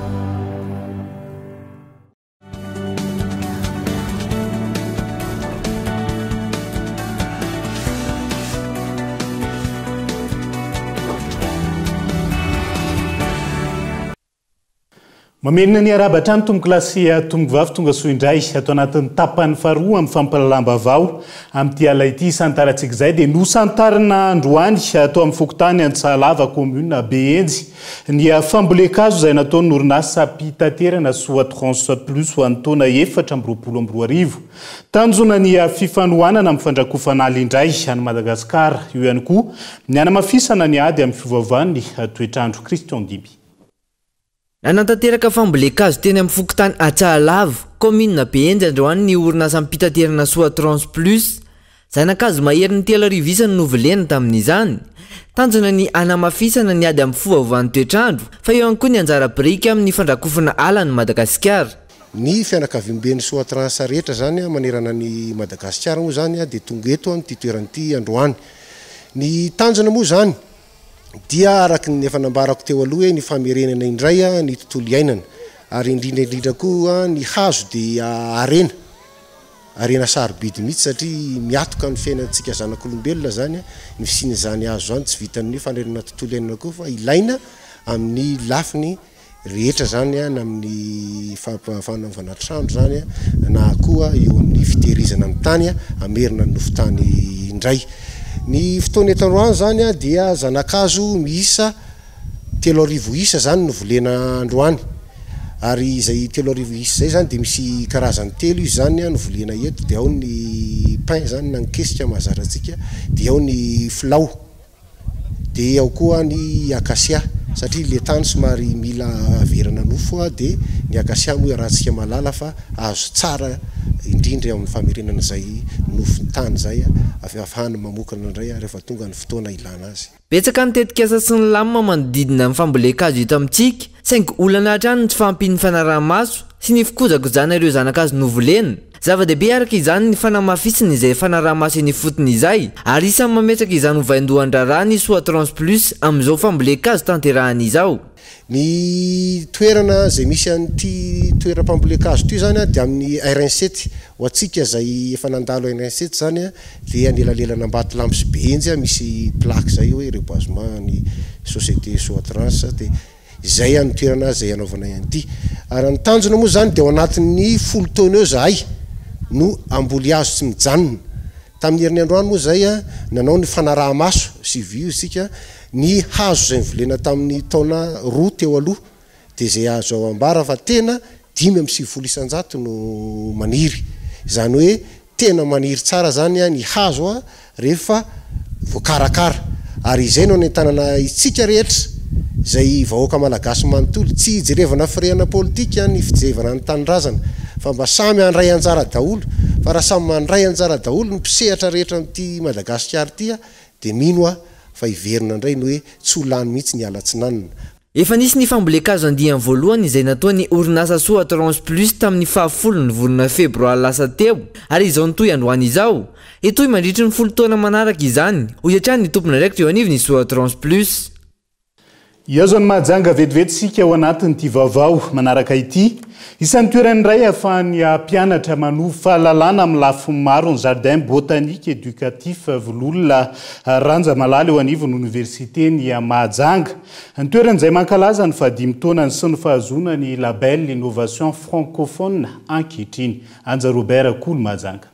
Mamenina ny araba trano tombo klasy tombo vavy tonga soa indray atao anatin'ny tapany faharoa amin'ny fampalalam-bavao amin'ity ala ity santarantsika izay dia nosantarina androany atao amin'ny fokotany Antsahalava commune Behenjy ny fambolekazo izay nataon'ny orinasa mpitaterana Soatrans Plus ho an'ny taona 2024. Tanjona ny fifanohanana amin'ny fandrakofan'ala indray any Madagasikara. Io ihany koa ny anamafisana ny ady amin'ny fiovaovan'ny toetrandro. Christian Diby. Nanantanteraka fambolekazo teny amin'ny fokotany Antsahalava commune Behenjy androany ny orinasa mpitaterana Soatrans Plus. Zanakazo mahery ny telo arivo isa no novolena tamin'izany. Tanjona ny anamafisana ny ady amin'ny fiovaovan'ny toetrandro fa eo ihany koa ny anjara biriky amin'ny fandrakofana ala ny Madagasikara. Ny fianakaviam-ben'ny Soatrans rehetra zany manerana ny Madagasikara moa zany dia tonga eto amin'ity toeranyity androany. Ny tanjona moa zany dia araky ny efa nambarako teo aloha hoe ny famerenana indray ny tontolo iainana ary indrindra koa ny hazo dia arena sarobidy mihitsy satria miatoka ny fiainantsika zanak'olombelona zany ny fisian'izany hazo zany tsy vitan'ny famerenana tontolo iainana koa fa ilaina amin'ny lafiny rehetra zany na amin'ny fanaovana trano zany na koa eo amin'ny fitehirizana amin'ny tany amerina ny nofotany indray. Ny fotoana eto androany zany dia zanakazo miisa 3,000 isa zany no volena androany. Ary izay 3,000 isa zay zany dia misy karazany telo izy zany no volena eto. Dia ao ny pain zany na nkesika mahazarantsika, dia ao ny filao, dia ao koa ny akasia satria le tany somary mila averana nofo dia ny akasia moa rahantsika malala fa azo tsara indrindra amin'ny famerenana zay nofony tany zay afahana mamokana indray rehefa tonga ny fotoana ilana azy. Betsaka ny tetikasa sy ny lamina manodidina amin'ny fambolekazo hita amintsika saingy olana hatrany tsy fampiny fanaraha-maso sy ny fikojakojana ireo zanakazo novolena. Zava-dehibe araka izany ny fanamafisina izay fanaraha-maso eny fotony izay ary isany mametsaka izany hovaindohan-draharaha ny Soatrans Plus amin'izao fambolekazo tanterahana izao. Ny toerana zay misy an'ity toeram-pambolekazo ity zany dia amin'ny RN7 ho atsika zay efa nandalo RN7 zany dia anelalelana Ambatolampy sy Behenjy misy plaque zay hoe reboisement ny société Soatrans dia izay any toerana zay anaovana ihany ity ary ny tanjona moa zany dia ao anatin'ny folo taona eo zahay no amboly azo tsy mijanona tamin'ny herinandroany moa zay a nanao ny fanaraha-maso sy vio isika ny hazo zay mivolena tamin'ny taona roa teo aloha dia zay azo ao ambara fa tena 5 no maniry zany hoe tena maniry tsara zany a ny hazo a rehefa voakarakara ary izay no ny tanana itsika rehetra zay vahoaka malagasy manontolo tsy jerevana firehana politika ny fijerevana ny tanindrazana fa mba samy andray anjara daholo fa raha samy mandray anjara daholo ny mpisehatra rehetra n'ity Madagasikara ity dia mino a fa iverina indray ny hoe tsy ho lany mihitsy ny alatsinanina. Efa nisy ny fambolekazo andiany voalohany izay natao ny orinasa Soatrans Plus tamin'ny 10 volana febroary lasa teo ary izao nitoy androany izao. Itoy mandritry ny 10 taona manaraka izany ho hiatrany ny tompona raiky teo anivy ny Soatrans Plus. Iazony mahajanga vetivety sika ao anatin'ity vaovao manaraka ity. Isan'ny toerana iray ahafahan'ny mpianatra manohy fahalalana amin'ny lafiny maro ny jardin botanique éducatif Vololona Ranjamalala eo anivon'ny universitény Mahajanga. Ny toeran'izay mankalaza ny 15 taonany sy ny fahazona ny label innovation francophone ankehitriny. Anja Robert Koul Mahajanga.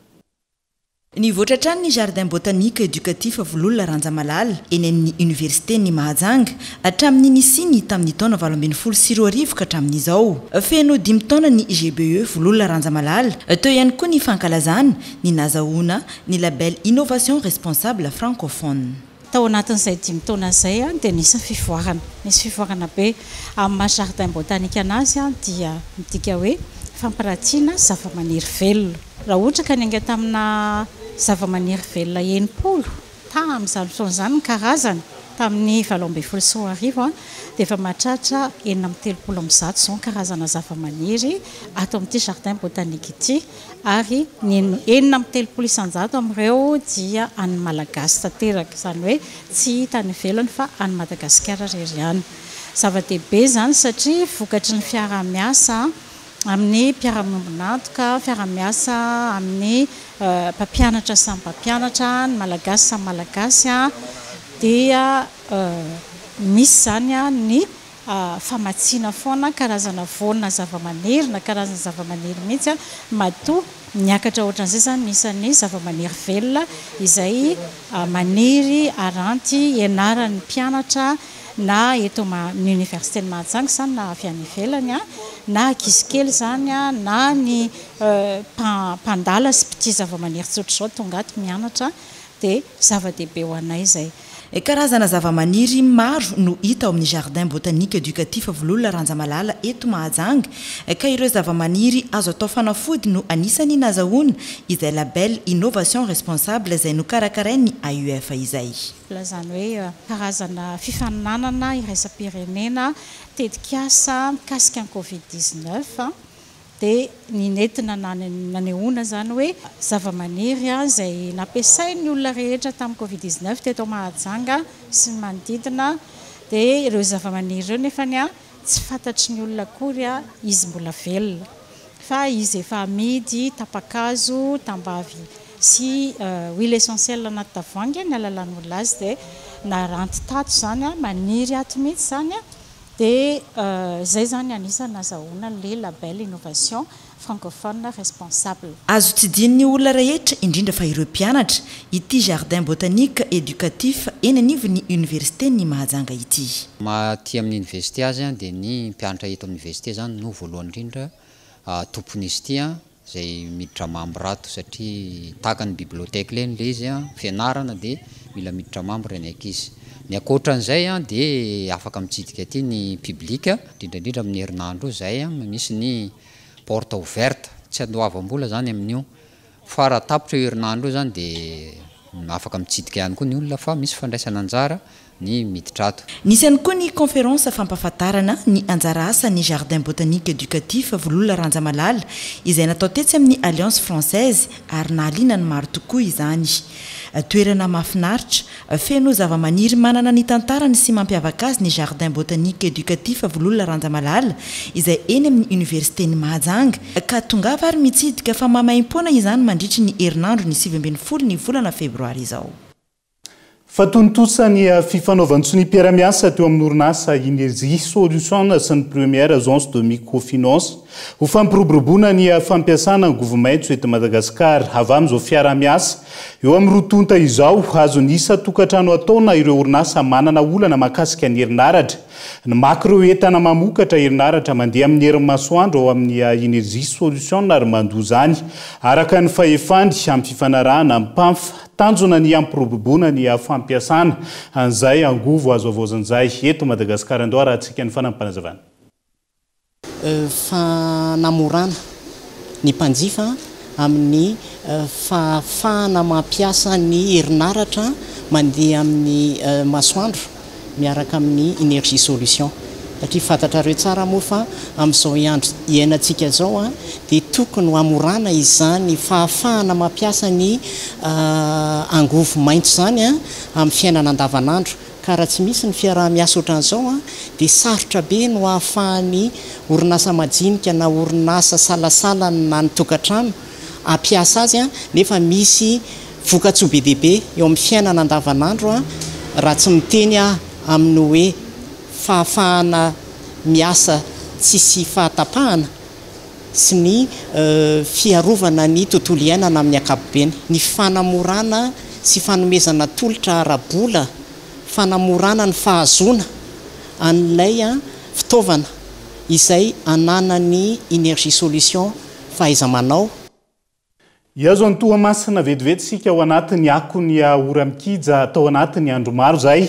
Ny voatratrany ny jardin botanique éducatif Vololona Ranjamalala eny amin'ny université ny Mahajanga hatramin'ny nisiny tamin'ny taona 2024 ka hatramin'izao. Feno 5 taona ny GBE Vololona Ranjamalala teo ihany koa ny fankalazana ny nazahoana ny label innovation responsable francophone. Tao anatin'izay 5 taona izay dia nisy fivoarana be amin'ny jardin botanique anazy dia midika hoe fampiratina zava-maniry velona. Raha ohatra ka ny anga tamina zava-maniry velona 80 tamin'izany fotoan'izany ny karazany tamin'ny 2024 dia efa mahatratra 630 zao karazana zava-maniry ato amin'ity jardin botanique ity ary ny 630 isanjato amin'ireo dia any malagasy tanteraka izany hoe tsy hita ny velany fa any Madagasikara rery ihany. Zava-dehibe zany satria vokatry ny fiara-miasa amin'ny mpiara-miombonantoka, fiara-miasa amin'ny mpampianatra samy mpampianatra, ny malagasy samy malagasy dia misy zany ny famatsiana foana karazana voana zava-maniry na karazana zava-maniry mihitsy matoa miakatra ohatran'izay zany misy zava-maniry velona izay maniry aranty ianaran'ny mpianatra na eto ny université ny Mahajanga zany na avy any ivelany na ankizy zany na ny mpandala sy mpitia zava-maniry tsotra zao tonga ato mianatra dia zava-dehibe ho anay izay. Karazana zava-maniry maro no hita ao amin'ny jardin botanique éducatif Vololona Ranjamalala eto Mahajanga ka ireo zava-maniry azo atao fanafody no anisany nazahoana izay label innovation responsable izay nokarakarain'ny AUF izay. Zany hoe karazana fifaninanana iraisam-pirenena tetikasa mikasika ny Covid-19 dia ny nentina nanehoana zany hoe zava-maniry izay nampiasain'ny olona rehetra tamin'ny Covid-19 teto Mahajanga sy ny manodidina dia ireo zava-maniry ireo nefa tsy fantatry ny olona akory izy mbola velona fa izy efa amidy tapakazo, tambavy sy huile essentielle anaty tavoahangy ny alalan'ny olona azy dia naranty tato zany maniry ato mihitsy zany dia zay zany anisany nazahoana le label innovation francophone responsable. Azo tsidin'ny olona rehetra indrindra fa ireo mpianatra ity jardin botanique éducatif eny anivon'ny université ny Mahajanga ity. Maty amin'ny université azy dia ny mpianatra eto amin'ny université zany no voalohany indrindra tompon'izy ity zay miditra membre rato satria tahaka ny bibliotèque leny le izy fianarana dia mila miditra membre ny ankizy. Ny akoatran'izay dia afaka mitsidika aty ny public indrindra amin'ny herinandro zay misy ny porte ouverte tsy andoavam-bola zany amin'io fa raha tapitra io herinandro zany dia afaka mitsidika ihany koa ny olona fa misy fandraisana anjara ny miditra ato. Nisy ihany koa ny conférence fampahafantarana ny anjara asan'ny jardin botanique éducatif Vololona Ranjamalala izay natao tetsy amin'ny Alliance française ary nahaliana ny maro tokoa izany. Toerana mahafinaritra feno zava-maniry manana ny tantarany sy mampiavaka azy ny jardin botanique éducatif Vololona Ranjamalala izay eny amin'ny université ny Mahajanga ka tongava ary mitsidika fa mamaim-poana izany mandritry ny herinandro ny 7 ny volana febroary izao. Fatontosany fifanaovantsony mpiaramiasa teo amin'ny orinasa Énergie Solution sy ny première agence de microfinance ho fampiroboroboana ny fampiasana ny govomaitso eto Madagasikara avy amin'izao fiara-miasa eo amin'ny rotonta izao azo nisa tokantrano ataona ireo orinasa manana olana mahakasika ny herinaratra ny maka ireo entana mamokatra herinaratra mandeha amin'ny herin'ny masoandro ao amin'ny Énergie Solution ary mandoa zany araka ny fahefandy amin'ny fifanarahana amin'ny pamfa tanjona ny ampiroboroboana ny fampiasana an'izay angovo azo avozan'izay eto Madagasikara andao raha antsika ny fanampanazavana fanamorana ny mpanjifa amin'ny fahafahana mampiasa ny herinaratra mandeha amin'ny masoandro miaraka amin'ny Énergie Solution satria fantatrareo tsara moa fa amin'izao andro iainantsika zao dia tokony amorana izany fahafahana mampiasa ny angovo maitso zany amin'ny fiainana andavanandro ka raha tsy misy ny fiaraha-miasa ohatran'izao dia sarotra be no hahafahan'ny orinasa majinika na orinasa salasala na ny tokantrano ampiasa azy nefa misy vokatsoa be dehibe eo amin'ny fiainana andavanandro raha tsy miteny amin'ny hoe fahafahana miasa tsisy fahatapahana sy ny fiarovana ny tontolo iainana amin'ny ankapobeny ny fanamorana sy fanomezana tolotra ara-bola fanamorana ny fahazona an'ilay fitaovana izay ananany Énergie Solution fahaiza-manao. Iazo ny tohamasina vetivetsika ao anatin'ny akony ora mikija atao anatin'ny andro maro zay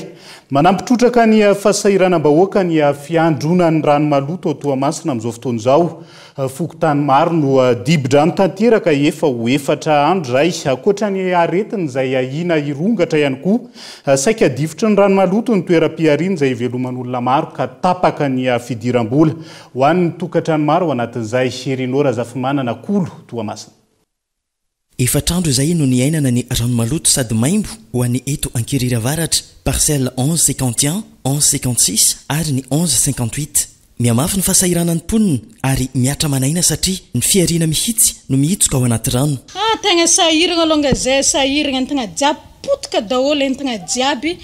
manampitrotraka ny fahasahiranam-bahoaka ny fiandronan'ny rano maloto ao tohamasina amin'izao fotoana izao fokotany maro no dibo-drano tanteraka efa ho efatra andro zay ankoatra ny aretina izay ahina irongatra ihany koa saika difotra ny rano maloto ny toeram-piariana izay iveloman'olona maro ka tapaka ny fidiram-bola ho an'ny tokantrano maro ao anatin'izay Elinora Zafimanana Kolo tohamasina. Efatrandro izay no ny ainana ny ranomaloto sady maimbo ho an'ny eto Ankiriravara parcelle 1151, 1156 ary ny 1158. Miamafy ny fahasahiranany poniny ary miatra manaina satria ny fiariana mihitsy no mihitsoka ao anaty rano. Tegna sahirana alonga zay sahirana entana jiaby potika daholo entana jiaby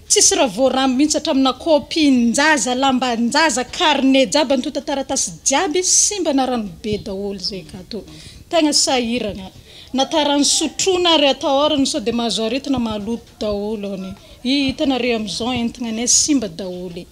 tsisy raha voarano mihitsy hatramina kopin-jaza lamban-jaza carnet jiaby antota taratasy jiaby simba na rano be daholo zay kato tegna sahirana. Natarany sotrona ary ataorany so dia mahazo aretina maloto daholo any hitanareo amin'izao entinanay simba daholo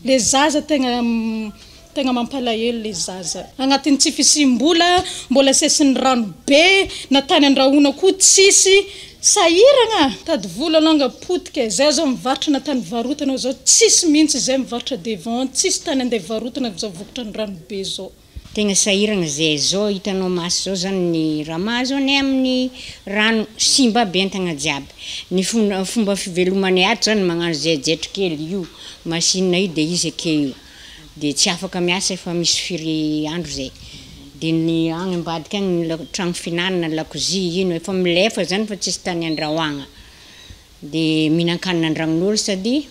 le zaza tegna mampalahelo le zaza agnatin'ny tsy fisim-bola mbola sesin'ny rano be na tany andrahoana koa tsisy sahirana tady vola alonga potika zay zao mivarotra na tany varotana zao tsisy mihitsy zay mivarotra devant tsisy tany andeha varotana zao vokotra ny rano be zao. Tegna sahirana zay zao hitanao maso zao zany ny ramazo any amin'ny rano simba be antagna jiaby ny fomba fivelomany ato zany magnano zay jetrikely io machine io dia izy ake io dia tsy afaka miasa efa misy firy andro zay dia ny agny ambadika agny ny tragno finanana lakozia ino efa milefa zany fa tsisy tany andrahoagna dia mihinan-kanina an-dragnon'olo sady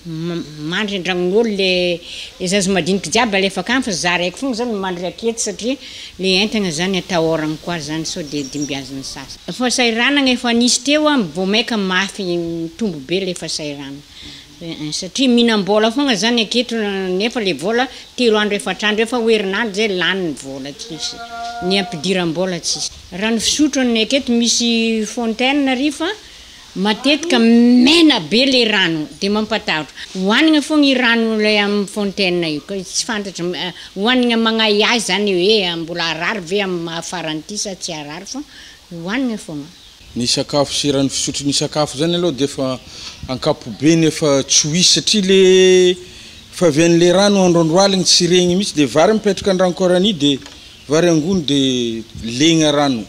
mandry an-dragnon'olo le zaza madinika jiaby alefa akany fa za raiky fogna zany mandry aketo satria le entana zany atahoragna koa zany so dia dimbiazany sasa fahasahiranana efa nisy teo vao maika mafy mitombo be le fahasahiranana satria mihinam-bola fogna zany aketo nefa le vola 3 andro efatrandro efa hoerinandro zay lany ny vola tsisy ny ampidiram-bola tsisy rano fisotro ny aketo misy fontaine rifa matetika mena be le rano dia mampatahotra hoanigna fogna i rano le amin'ny fontaine io ka tsy fantatra hoanigna magnahy azy zany hoe mbola arary ve amin'ny mahafaranty sa tsy arary fa hoanigna fogna. Ny sakafo sy rano fisotro ny sakafo zany aloha dia efa ankapobeny efa tsy ho isy satria le favian'le rano androandro aligny tsy regny mihitsy dia vary mipetraka an-drankorany dia vary angony dia legna rano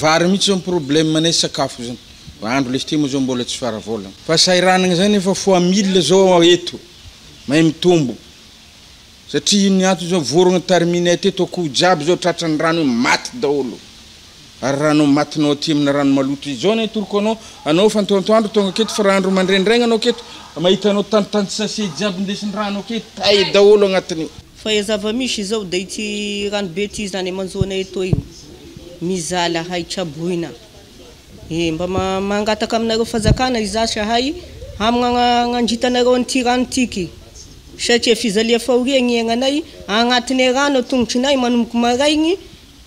vary mihitsy zao problème manay sakafo zany andro le stemo zao mbola tsy faravolagna fa sahiranana zany efa fois 1000 zao eto mahay mitombo satria iny ato zao vorogna terminé teto akoho jiaby zao tratran'ny rano maty daholo ary rano matinao aty amina rano maloto izao na toroko anao fa antoantoandro tonga aketo fa raha andro mandrendraigna anao aketo mahitanao tanotany sase jiaby ndesin'ny rano aketo tay daholo agnatin'io fa e zava-misy izao dia ity rano be ty zany manjoana eto io mizala hay traboina mba mangataka aminareo fazakana izasa hay amin'gnanjitanareo an'ity rano tiky satria fizalia fahoregny iaignanay agnatin'ny rano tongotrinay manomboky maraigny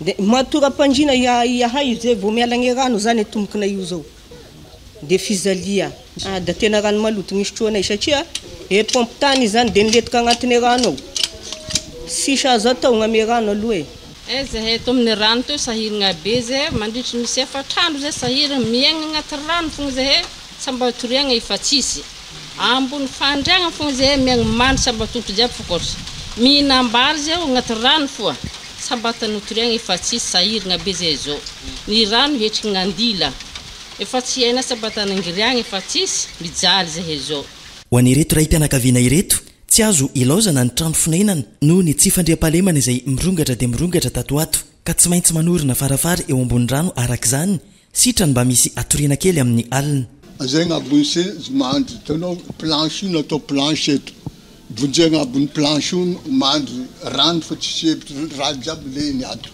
de matoram-pandrina iahay zay vao mialagny rano zany tombokinay io zao de fizalia da tena rano maloto misy troanay satria pompe tany zany de niletika agnatin'ny rano ao sisy azo atao gname rano aloha zahay eto amin'ny rano to sahiragna be zay mandritry misy efatrandro zay sahiragna miaigna agnaty rano fogna zahay samba toriagna efa tsisy ambony fandriagna fogna zahay miaigna mandry samba tongotro jiaby fokotra mihinam-bary zay agnaty rano foa samba tanotoriagna efa tsisy sahiragna be zay zao ny rano hetriky gn'andila efa tsy haina samba tanangiriagna efa tsisy mijaly zahay zao ho an'ireto ray mpianakaviana ireto tsy azo ilaozana ny trano finainana noho ny tsy fandriam-pahalemana izay mirongatra dia mirongatra tato ato ka tsy maintsy manorina farafara eo ambony rano arak'izany sitrany mba misy atoriana kely amin'ny alina zay agnabony mandry tanao planche io natao planche eto vonjegna abony planche io mandry rano fa tsy sepitra raha jiaby leny ato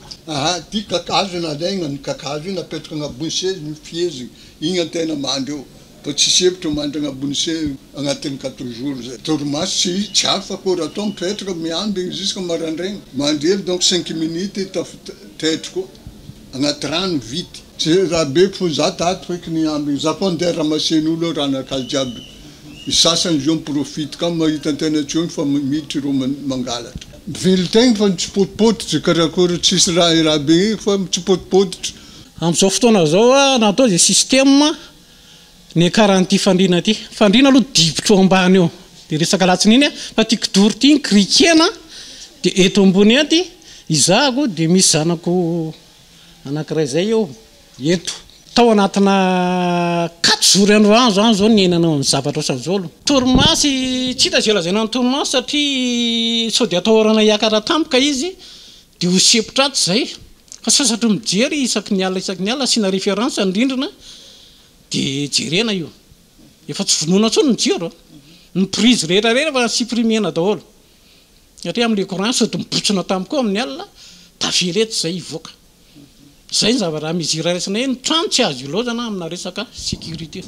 ty kakazo nalaigna ny kakazo io napetraka agnabony sezy ny fiezigny igny antena mandry eo fa tsy sepitra mandry agnabony sezy agnatin'ny 4 jours zay torimaso tsy afa akory atao mipetraka miamby jusque marandraigny mandrely donc 5 minutes tetriko agnaty rano vity tsy raha be fo za tato feky ny amby za koa andeha ramasen'olo raha nakazy jiaby isasany zio miprofite ka mahita antena tsiony fa miditry ro mangalatra mivily tegna fa tsy potipotitra karakory tsisy raha be fa tsy potipotitra am'izao fotoana zao natao zay système ny karanty fandrina ty fandrina aloha dipotro ambany eo de resaka latsin'iny fa tiako dory ty krikena de eto ambony aty izahako de misy zanako anankiray zay eo eto tao anatina 4 jours androany zao niainanao ny zavatra sazolo torimasy tsy hita zay lazana ny torimasy satria sao de atao orana iakara tampoka izy de ho sepitra ato zay fa sasatry mijery isaky ny ala asina référence andrindrina de jerena io efa tsy vonoana tsony ny jiro ny prise rehetrarehetra fa supprimena daholo satria amin'le courant sady mibotsina tampoka amin'ny alina tafeleto zay ivoaka zay ny zavatra mizira resana ny trano tsy azo ilaozana amina resaka sécurité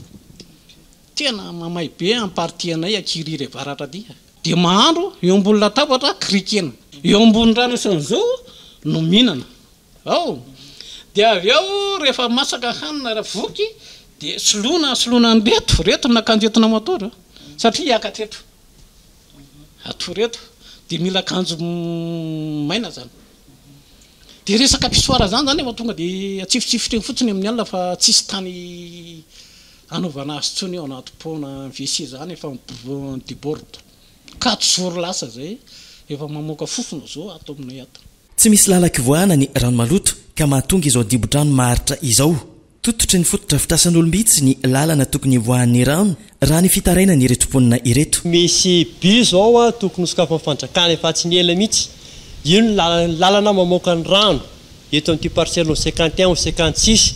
tena mamay be ampartianay akiriry avaratra ty de mahandro eo ambony latabatra krikena eo ambony rano isan'izao no mihinana ao de avy ao rehefa masaka hanina raha voky de solona reto nakanjetina matora satria iakatreto atoreto de mila akanjo maina zany de resaka pisoara zany efa tonga de atsifitsifitra fotsiny amin'ny alina fa tsisy tany anaovana azy tsony eo anaty pona WC zany efa déborde 4 jours lasa zay efa mamoaka fofona zao ato aminay ato tsy misy lalaka voahana ny rano maloto ka mahatonga izao dibo-drano maharitra izao tototry ny fototra fitasan'olom-bitsy ny lalana tokony voahan'ny rano raha ny fitaraina ny iretom-ponina ireto misy by zao tokony sokafa fanjakana efa tsy ny ela mihitsy io ny lalana mamoaka ny rano eto amin'ity parcelle 51 56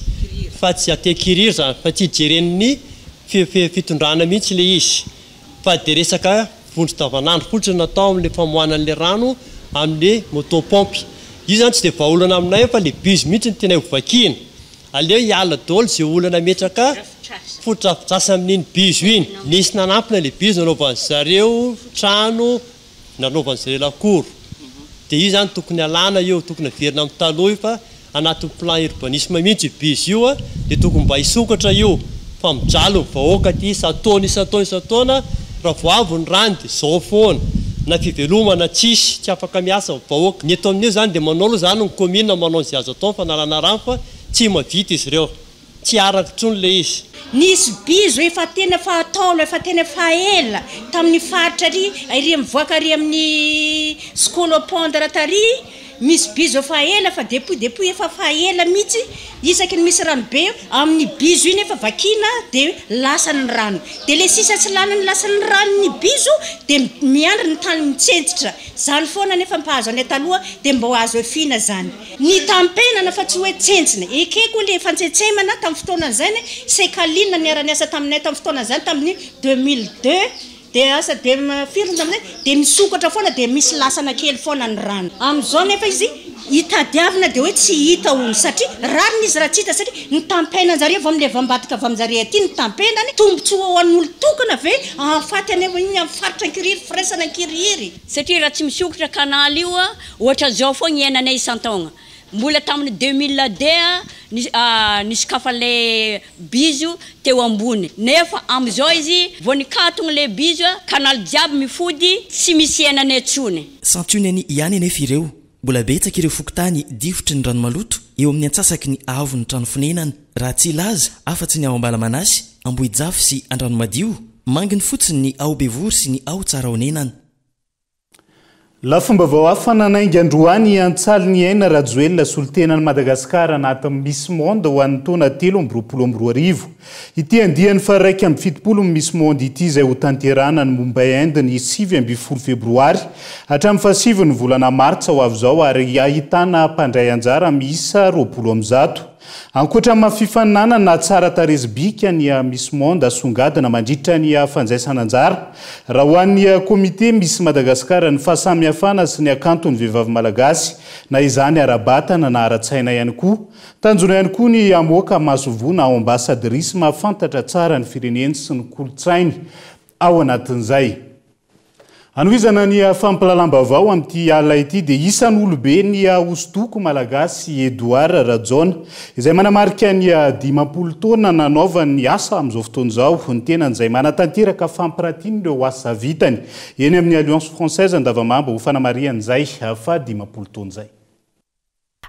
fa tsy atekiriry zany fa tsy jeren'ny fitondrana mihitsy le izy fa de resaka vondro davanandro fotsiny natao amin'le famohanan'le rano amin'le motopompe io zany tsy de vahaolana aminay fa le bus mihitsy ny tena hovakina aleo hiala daholo zay olana metraka fototra-fitrasa amin'iny bus iny nisy nanampina le bus nanaovan'ny zareo trano nanaovan'ny zareo lakoro de io zany tokony alana io tokony averina amin'ny taloha fa anatin'ny plan urbanisme mihitsy bus io de tokony mba hisokatra io fa mijalo ny vahoaka ty isataona raha voavo ny rano de zao foana na fivelomana tsisy tsy afaka miasa vahoaka ny eto amin'io zany de manao aloha zany ny commune manao ny azo atao fa nalana rano fa tsy mavita izy ireo tsy araka tsony le izy nisy bizo efa tena fahatolo efa tena faela tamin'ny faritra ary mivoaka ary amin'ny scolopondre tary misy bizo efa ela fa depuis efa faela mihitsy isaky ny misy rano be amin'ny bizo iny efa vakina de lasany rano de le sisa tsy lanany lasany rano ny bizo de miandry ny tany mitsentsitra zany foana nefa mpahazo any taloha de mba azo efina zany ny tampenana fa tsy hoe tsentsina ekeko le fantsentsemana tamin'ny fotoana zany sekalina niara-niasa taminay tamin'ny fotoana zany tamin'ny 2002 dia asa dia firina aminay dia misokatra foana dia misy lasana kely foana ny rano amin'izao nefa izy hitadiavina dia hoe tsy hita ony satria rariny izy raha tsy hita satria ny tampenanjareo vao amile vambadika avy amin'jareo aty ny tampenany tombontsoa ho an'olo tokana ve ahafaty any iny amin'ny faritra ankiriry firaisana ankiriry satria raha tsy misokatra kanala io a ohatra zao foana iainanay isan-taogna mbola tamin'ny 2002 nisy kafa le bizo teo ambony nefa am'izao izy vao nikatogna le bizo kanala jiaby mifody tsy misy iainany antsony santionany ihany anefa ireo mbola betsaka ireo fokotany difotry ny rano maloto eo amin'ny antsasaky ny avo ny trano fonenana raha tsy ilaza afa-tsy ny ao ambala manasy ambohijafy sy andrano madio manginy fotsiny ny ao bevory sy ny ao tsara honenana lafomba vao afananaingy androany antsaly ny aina rajoelona solitenany Madagasikara anaty Miss Monde ho an'ny taona 2024 ity andiany fa 1.70 Miss Monde ity izay ho tanterana ny Mumbai Inde ny 7 febroary hatramin'ny 7 ny volana martsa ho avy izao ary ahitana mpandray anjara miisa 20 ankoatra amin'ny fifaninanana tsara tarezibika ny Miss Monde asongadina mandritra ny fanjaisana anjara raha ho an'ny komite Miss Madagasikara ny fahasamihafana sy ny akanton'ny vehivavy malagasy na izany arabatana na ara-tsaina ihany koa tanjona ihany koa ny amoaka masovoana ao ambassadrice mahafantatra tsara ny fireneny sy ny kolotsainy ao anatin'izay anohizana ny fampalalam-baovao amin'ity alina ity dia isan'ny olobe ny hosodoko malagasy Edouard Rajona izay manamarika ny 50 taona nanaovany ny asa amin'izao fotoana izao ny tenan'izay manatanteraka fampiratiana ireo asa vitany eny amin'ny Alliance Française Andavamamba ho fanamarian'izay fa 50 taona izay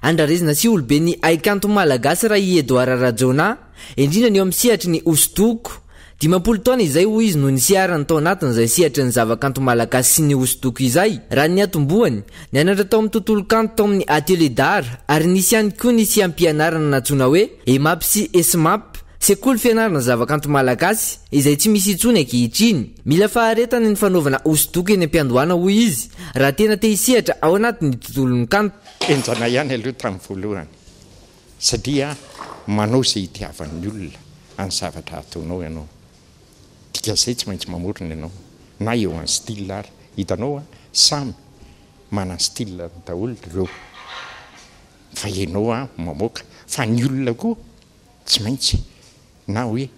andrarezina sy olobe ny aikanto malagasy raha i Edouard Rajona indrindra ny eo amin'ny sihatry ny hosodoko 50 taona izay hoy izy no nisiarany tao anatin'izay sihatry ny zavakanto malagasy sy ny hosodoko izay raha ny atombohany nianatra tao amin'ny tontolo kanto tao amin'ny atelier d'art ary nisy ihany koa nisy ampianarana natsona hoe EMAP sy ESMAP sekoly fianarana zavakanto malagasy izay tsy misy itsony ankehitriny mila faharetany ny fanaovana hosodoko eny am-piandohana hoy izy raha tena te hisihatra ao anatin'ny tontolon'ny kanto enjana ihany aloha tamin'ny voalohany satria manao izay itiavan'ny olona any zavatra ataonao ianao tika zay tsy maintsy mamorona ianao na eo amin'ny style ary hitanao samy manana style daholo ireo fa ianao mamoaka fa ny olona koa tsy maintsy na hoe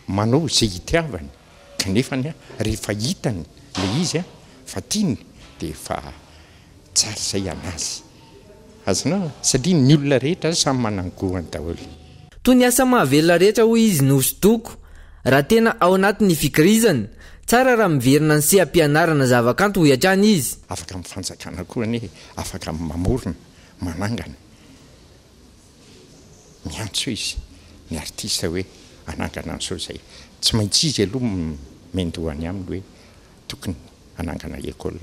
manao izay itiavany kanefany rehefa hitany le izy fa tiany dia fa tsara izay anazy azonao satria ny olona rehetra samy manangohany daholo toy ny asa mahavelona rehetra hoy izy ny hosodoko raha tena ao anatin'ny fikirizana tsara raha miverina ny sehampianarana zavakanto ho hiatrany izy afaka mifanjakana koa ane afaka mamorona manangana miantso izy ny artista hoe anangana an'izao zay tsy maintsy izy aloha mendohany aminy hoe tokony anangana ekôla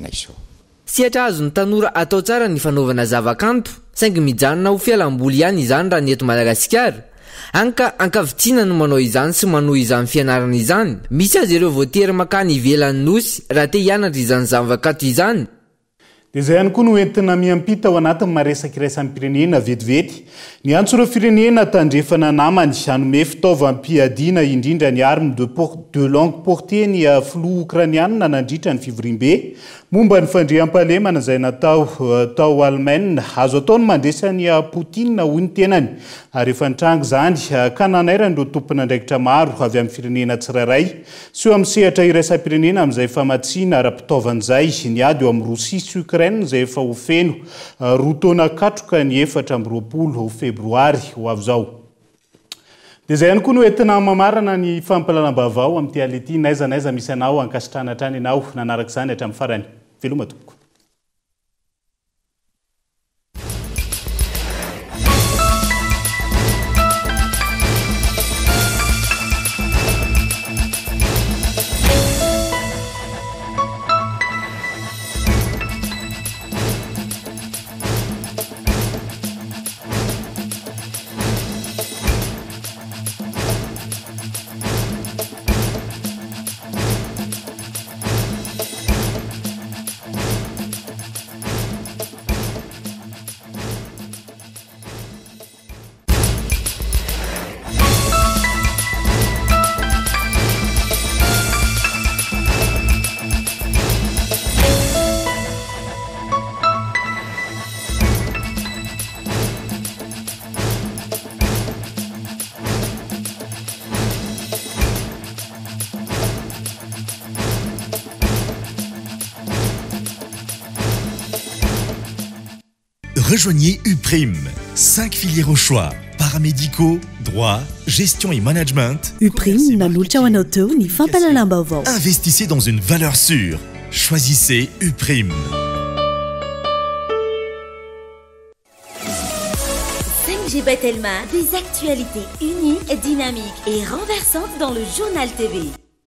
na izao sihatra azo ny tanora atao tsara ny fanaovana zavakanto saingy mijanona ho fialamboly ihany izany raha ny eto Madagasikara anka ankavitsiana no manao izany sy manao izany fianarana izany misy azy ireo voatery makany ivelan'ny nosy raha te hianatra izany zavakanto izany dia izay ihany koa no entina miampita ao anatin'ny maresaka iraisan'ny firenena vetivety ny antso ireo firenena tandrefana namany hanome fitaovam-piadiana indrindra ny arme de longue portée ny filoha ukrainiana nandritra ny fivoriam-be momba ny fandriam-pahalemana izay natao tao Allemagne azo ataony mandresany Poutine hoy ny tenany ary efa nitrango izany ka nanairany ireo tompona andraikitra maro avy amin'ny firenena tsirairay sy eo amin'ny sehatra iraisam-pirenena amin'izay famatsiana ara-pitaovan'izay ny ady eo amin'ny Rosia sy Ukraine izay efa ho feno roa taona katroka ny 4 febroary ho avy izao dia izay ihany koa no entina mamarana ny fampalalam-baovao amin'ity ality naizanaiza misy anao ankasitrana hatrany ianao nanaraka izany hatramin'ny farany veloma tompoko Rejoignez UPRIM. 5 filières au choix. Paramédicaux, droit, gestion et management. UPRIM nanolotra ho anao teo ny fampalalam-baovao. Investissez dans une valeur sûre. Choisissez UPRIM. 5G Batelma, des actualités uniques, dynamiques et renversantes dans le journal TV.